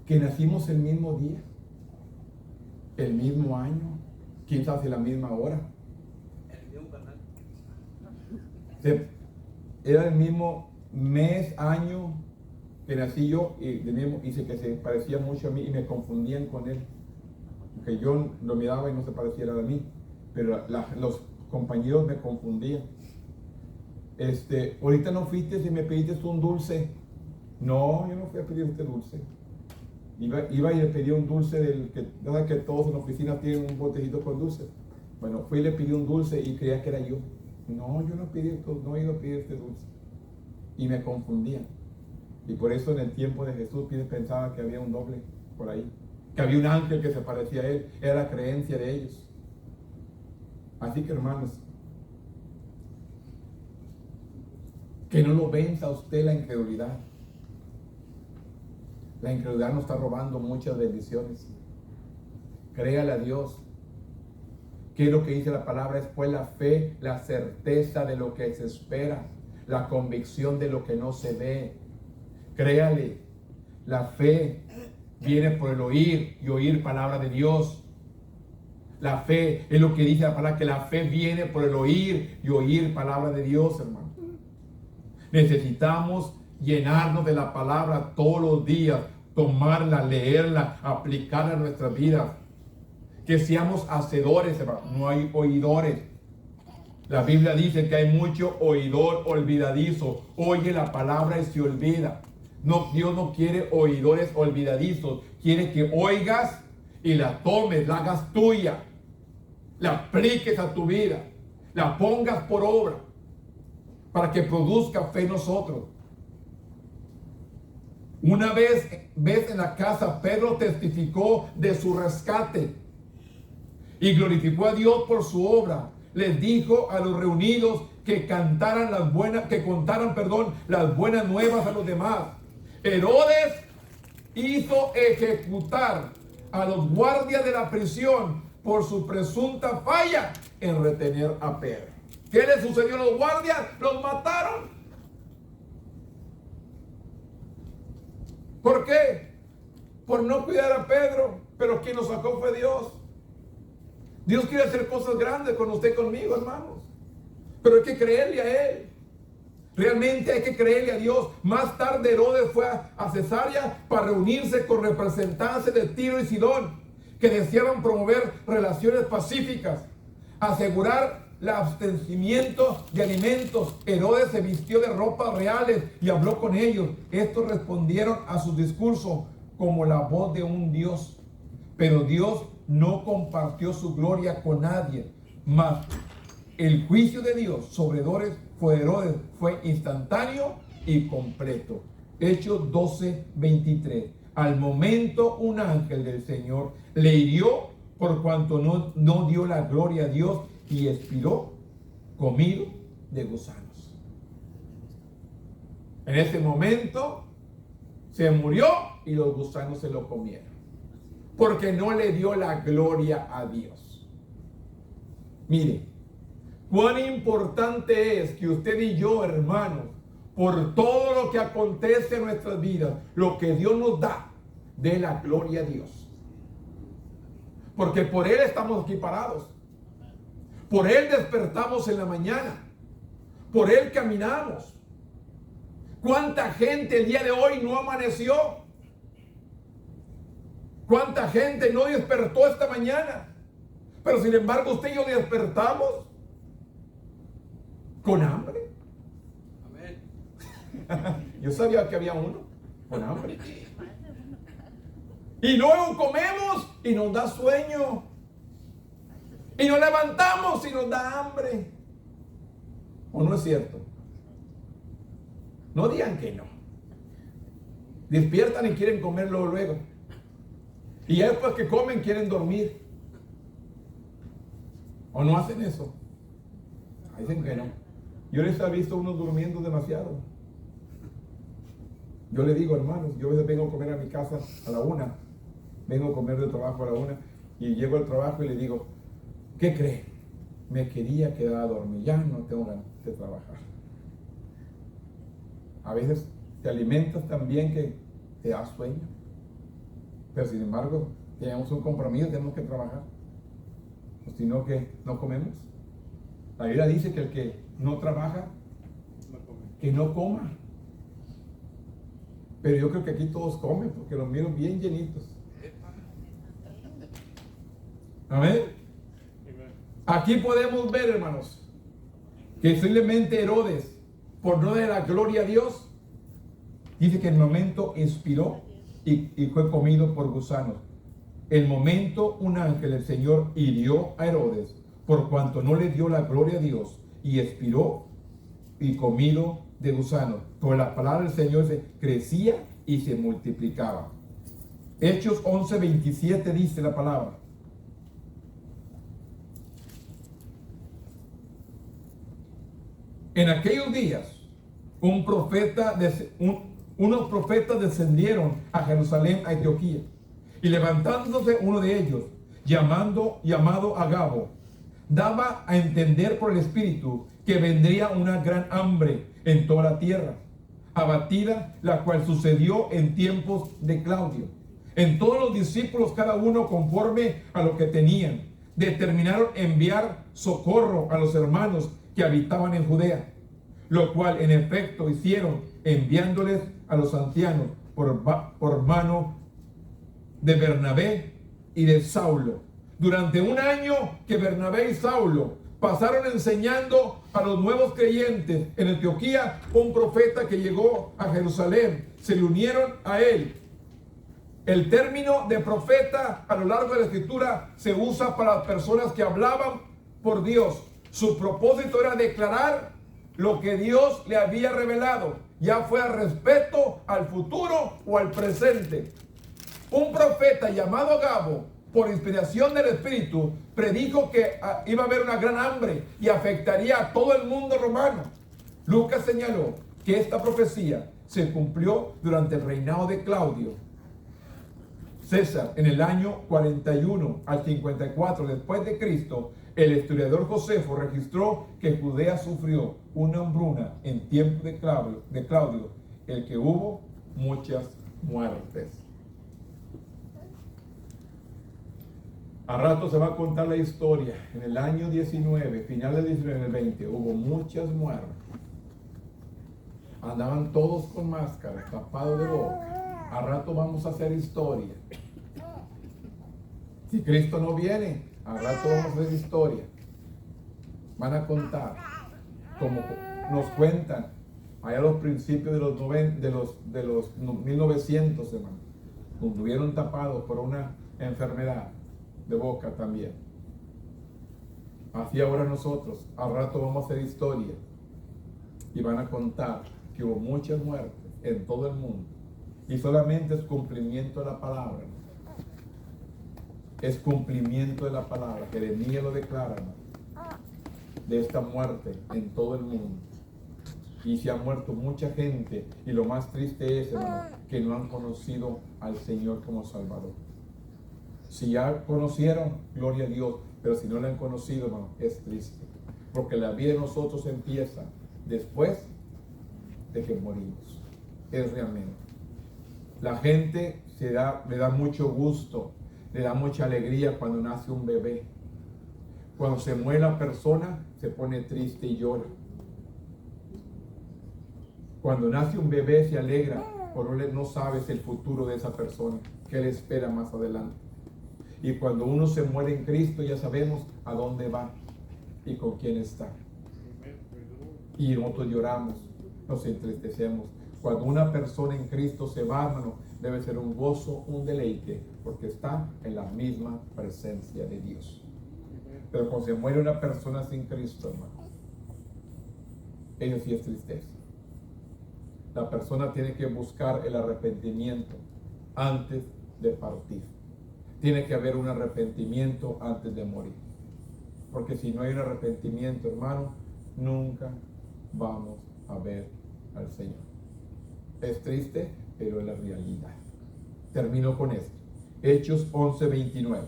Speaker 1: que nacimos el mismo día, el mismo año, quién sabe si la misma hora. Era el mismo mes, año que nací yo, y dice que se parecía mucho a mí y me confundían con él. Que yo lo miraba y no se pareciera a mí, pero los compañeros me confundían. Ahorita no fuiste y me pediste un dulce. No, yo no fui a pedir este dulce. Iba y le pedí un dulce del que, ¿verdad? Que todos en la oficina tienen un botellito con dulce. Bueno, fui y le pedí un dulce y creía que era yo. No, yo no pedí esto, no he ido a pedir este dulce. Y me confundían. Y por eso en el tiempo de Jesús pensaba que había un doble por ahí, que había un ángel que se parecía a él. Era la creencia de ellos. Así que, hermanos, que no lo venza a usted la incredulidad. La incredulidad nos está robando muchas bendiciones. Créale a Dios. ¿Qué es lo que dice la palabra? Es pues la fe, la certeza de lo que se espera, la convicción de lo que no se ve. Créale. La fe viene por el oír y oír palabra de Dios. La fe es lo que dice la palabra, que la fe viene por el oír y oír palabra de Dios, hermano. Necesitamos llenarnos de la palabra todos los días, tomarla, leerla, aplicarla a nuestras vidas. Que seamos hacedores, hermano, no hay oidores. La Biblia dice que hay mucho oidor olvidadizo. Oye la palabra y se olvida. No, Dios no quiere oidores olvidadizos. Quiere que oigas y la tomes, la hagas tuya. La apliques a tu vida. La pongas por obra. Para que produzca fe en nosotros. Una vez en la casa, Pedro testificó de su rescate y glorificó a Dios por su obra. Les dijo a los reunidos que contaran las buenas nuevas a los demás. Herodes hizo ejecutar a los guardias de la prisión por su presunta falla en retener a Pedro. ¿Qué le sucedió a los guardias? Los mataron. ¿Por qué? Por no cuidar a Pedro. Pero quien nos sacó fue Dios. Dios quiere hacer cosas grandes con usted y conmigo, hermanos. Pero hay que creerle a Él. Realmente hay que creerle a Dios. Más tarde Herodes fue a Cesarea para reunirse con representantes de Tiro y Sidón, que deseaban promover relaciones pacíficas, asegurar el abstecimiento de alimentos. Herodes se vistió de ropas reales y habló con ellos. Estos respondieron a su discurso como la voz de un Dios. Pero Dios no compartió su gloria con nadie. Mas el juicio de Dios sobre Herodes fue instantáneo y completo. Hechos 12:23. Al momento un ángel del Señor le hirió por cuanto no dio la gloria a Dios y expiró comido de gusanos. En ese momento se murió y los gusanos se lo comieron. Porque no le dio la gloria a Dios. Mire, cuán importante es que usted y yo, hermanos, por todo lo que acontece en nuestras vidas, lo que Dios nos da, dé la gloria a Dios. Porque por Él estamos aquí parados. Por Él despertamos en la mañana. Por Él caminamos. ¿Cuánta gente el día de hoy no amaneció? ¿Cuánta gente no despertó esta mañana? Pero sin embargo usted y yo despertamos con hambre. Yo sabía que había uno con hambre. Y luego comemos y nos da sueño. Y nos levantamos y nos da hambre. ¿O no es cierto? No digan que no. Despiertan y quieren comerlo luego. Y ya después que comen quieren dormir. ¿O no hacen eso? Dicen que no. Yo les he visto unos durmiendo demasiado. Yo le digo, hermanos, yo a veces vengo a comer a mi casa a la 1. Vengo a comer de trabajo a la 1. Y llego al trabajo y le digo, ¿qué cree? Me quería quedar a dormir. Ya no tengo ganas de trabajar. A veces te alimentas también que te da sueño. Pero sin embargo, tenemos un compromiso, tenemos que trabajar. O si no, que no comemos. La Biblia dice que el que no trabaja, que no coma. Pero yo creo que aquí todos comen porque los miro bien llenitos. Amén. Aquí podemos ver, hermanos, que simplemente Herodes, por no dar la gloria a Dios, dice que en el momento expiró y fue comido por gusanos. El momento un ángel del Señor hirió a Herodes por cuanto no le dio la gloria a Dios y expiró y comido de gusanos. Por la palabra del Señor se crecía y se multiplicaba. Hechos 11:27 dice la palabra. En aquellos días, unos profetas descendieron a Jerusalén, a Antioquía, y levantándose uno de ellos, llamado Agabo, daba a entender por el Espíritu que vendría una gran hambre en toda la tierra, abatida, la cual sucedió en tiempos de Claudio. En todos los discípulos, cada uno conforme a lo que tenían, determinaron enviar socorro a los hermanos que habitaban en Judea, lo cual en efecto hicieron, enviándoles a los ancianos por mano de Bernabé y de Saulo. Durante un año que Bernabé y Saulo pasaron enseñando a los nuevos creyentes en Antioquía, un profeta que llegó a Jerusalén, se le unieron a él. El término de profeta a lo largo de la escritura se usa para las personas que hablaban por Dios. Su propósito era declarar lo que Dios le había revelado, ya fuera respecto al futuro o al presente. Un profeta llamado Agabo, por inspiración del Espíritu, predijo que iba a haber una gran hambre y afectaría a todo el mundo romano. Lucas señaló que esta profecía se cumplió durante el reinado de Claudio César en el año 41 al 54 después de Cristo. El historiador Josefo registró que Judea sufrió una hambruna en tiempo de Claudio, el que hubo muchas muertes. A rato se va a contar la historia. En el año 19, final del 19, en el 20, hubo muchas muertes. Andaban todos con máscaras, tapados de boca. A rato vamos a hacer historia. Si Cristo no viene, a rato vamos a hacer historia. Van a contar, como nos cuentan, allá a los principios de los 1900, hermano, cuando estuvieron tapados por una enfermedad de boca también. Así ahora nosotros, al rato vamos a hacer historia y van a contar que hubo muchas muertes en todo el mundo y solamente es cumplimiento de la palabra, hermano. Es cumplimiento de la palabra, que Jeremías lo declara, hermano, de esta muerte en todo el mundo. Y se ha muerto mucha gente, y lo más triste es, hermano, que no han conocido al Señor como Salvador. Si ya conocieron, gloria a Dios, pero si no lo han conocido, hermano, es triste, porque la vida de nosotros empieza después de que morimos. Es realmente. La gente le da mucho gusto, le da mucha alegría cuando nace un bebé. Cuando se muere la persona, se pone triste y llora. Cuando nace un bebé se alegra, pero no sabes el futuro de esa persona, qué le espera más adelante. Y cuando uno se muere en Cristo, ya sabemos a dónde va y con quién está. Y nosotros lloramos, nos entristecemos. Cuando una persona en Cristo se va, hermano, debe ser un gozo, un deleite, porque está en la misma presencia de Dios. Pero cuando se muere una persona sin Cristo, hermano, ello sí es tristeza. La persona tiene que buscar el arrepentimiento antes de partir. Tiene que haber un arrepentimiento antes de morir. Porque si no hay un arrepentimiento, hermano, nunca vamos a ver al Señor. Es triste, pero es la realidad. Termino con esto. Hechos 11:29.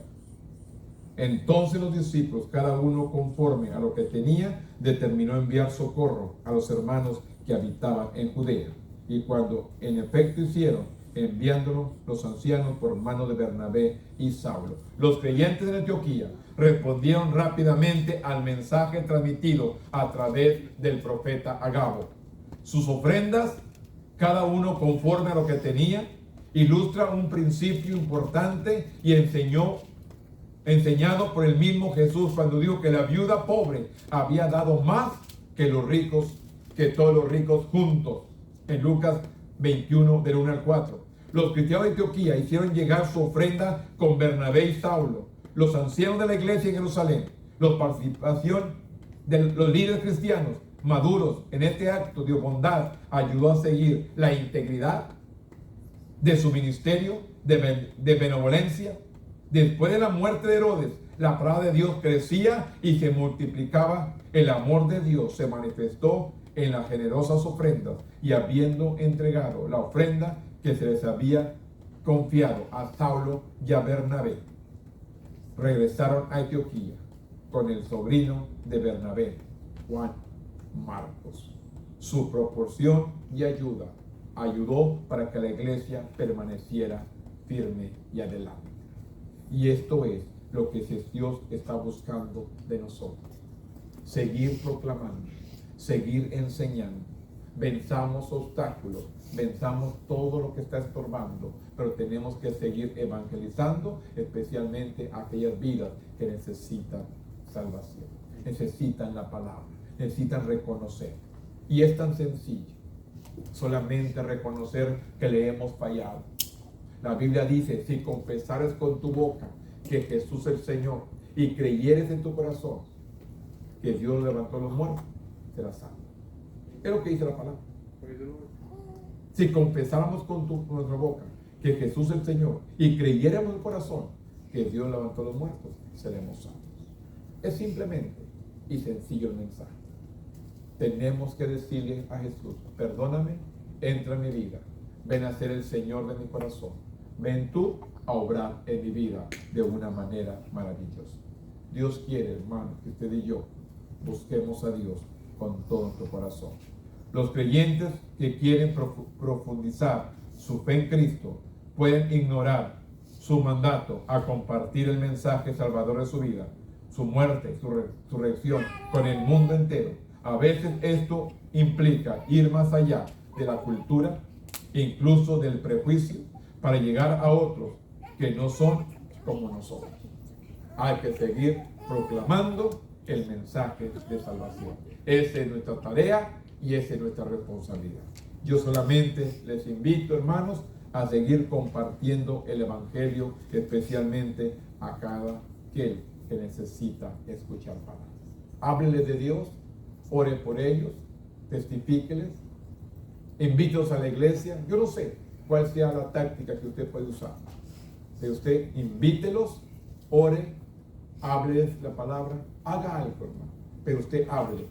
Speaker 1: Entonces los discípulos, cada uno conforme a lo que tenía, determinó enviar socorro a los hermanos que habitaban en Judea. Y cuando en efecto hicieron, enviándolos los ancianos por mano de Bernabé y Saulo. Los creyentes de Antioquía respondieron rápidamente al mensaje transmitido a través del profeta Agabo. Sus ofrendas, cada uno conforme a lo que tenía, ilustra un principio importante y enseñado por el mismo Jesús cuando dijo que la viuda pobre había dado más que los ricos, que todos los ricos juntos. En Lucas 21, del 1 al 4. Los cristianos de Antioquía hicieron llegar su ofrenda con Bernabé y Saulo. Los ancianos de la iglesia en Jerusalén, la participación de los líderes cristianos maduros en este acto de bondad ayudó a seguir la integridad de su ministerio de benevolencia. Después de la muerte de Herodes, la palabra de Dios crecía y se multiplicaba. El amor de Dios se manifestó en las generosas ofrendas, y habiendo entregado la ofrenda que se les había confiado a Saulo y a Bernabé, regresaron a Antioquía con el sobrino de Bernabé, Juan Marcos. Su proporción y ayuda ayudó para que la iglesia permaneciera firme y adelante. Y esto es lo que Dios está buscando de nosotros: seguir proclamando, seguir enseñando. Venzamos obstáculos, venzamos todo lo que está estorbando, pero tenemos que seguir evangelizando, especialmente a aquellas vidas que necesitan salvación, necesitan la palabra, necesitan reconocer. Y es tan sencillo, solamente reconocer que le hemos fallado. La Biblia dice: si confesares con tu boca que Jesús es el Señor y creyeres en tu corazón que Dios levantó a los muertos, serás salvo. Es lo que dice la palabra. Si confesáramos con nuestra boca que Jesús es el Señor y creyéramos en el corazón que Dios levantó a los muertos, seremos salvos. Es simplemente y sencillo el mensaje. Tenemos que decirle a Jesús: perdóname, entra en mi vida, ven a ser el Señor de mi corazón, ven tú a obrar en mi vida de una manera maravillosa. Dios quiere, hermano, que usted y yo busquemos a Dios con todo nuestro corazón. Los creyentes que quieren profundizar su fe en Cristo pueden ignorar su mandato a compartir el mensaje salvador de su vida, su muerte, su resurrección con el mundo entero. A veces esto implica ir más allá de la cultura, incluso del prejuicio, para llegar a otros que no son como nosotros. Hay que seguir proclamando el mensaje de salvación. Esa es nuestra tarea y esa es nuestra responsabilidad. Yo solamente les invito, hermanos, a seguir compartiendo el Evangelio, especialmente a cada aquel que necesita escuchar palabras. Háblele de Dios, ore por ellos, testifíqueles, invítelos a la iglesia. Yo no sé cuál sea la táctica que usted puede usar. Si usted invítelos, ore, hable la palabra, haga algo, hermano. Pero usted hable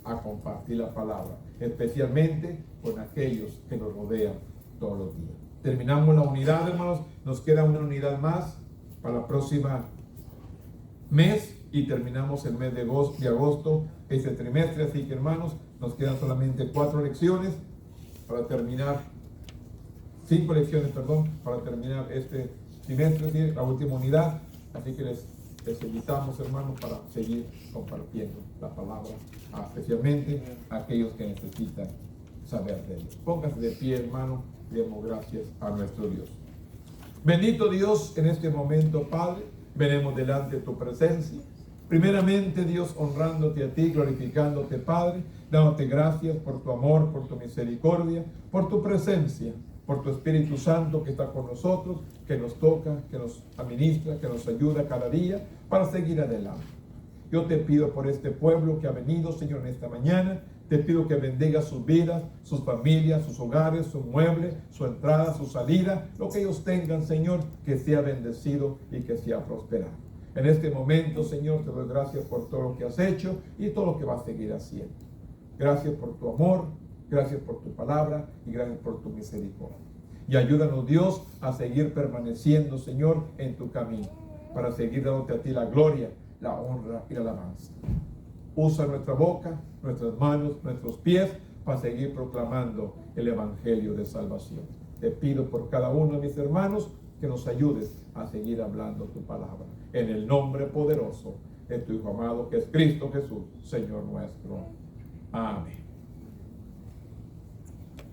Speaker 1: a compartir la palabra, especialmente con aquellos que nos rodean todos los días. Terminamos la unidad, hermanos. Nos queda una unidad más para la próxima mes y terminamos el mes de agosto, este trimestre. Así que, hermanos, nos quedan solamente 4 lecciones para terminar, 5 lecciones, perdón, para terminar este trimestre, es decir, la última unidad. Así que les invitamos, hermanos, para seguir compartiendo la palabra, especialmente a aquellos que necesitan saber de Dios. Póngase de pie, hermano, y demos gracias a nuestro Dios. Bendito Dios, en este momento, Padre, venimos delante de tu presencia. Primeramente, Dios, honrándote a ti, glorificándote, Padre, dándote gracias por tu amor, por tu misericordia, por tu presencia, por tu Espíritu Santo que está con nosotros, que nos toca, que nos administra, que nos ayuda cada día para seguir adelante. Yo te pido por este pueblo que ha venido, Señor, en esta mañana. Te pido que bendiga sus vidas, sus familias, sus hogares, sus muebles, su entrada, su salida, lo que ellos tengan, Señor, que sea bendecido y que sea prosperado. En este momento, Señor, te doy gracias por todo lo que has hecho y todo lo que vas a seguir haciendo. Gracias por tu amor, gracias por tu palabra y gracias por tu misericordia. Y ayúdanos, Dios, a seguir permaneciendo, Señor, en tu camino, para seguir dándote a ti la gloria, la honra y la alabanza. Usa nuestra boca, nuestras manos, nuestros pies para seguir proclamando el Evangelio de salvación. Te pido por cada uno de mis hermanos que nos ayudes a seguir hablando tu palabra. En el nombre poderoso de tu Hijo amado, que es Cristo Jesús, Señor nuestro. Amén.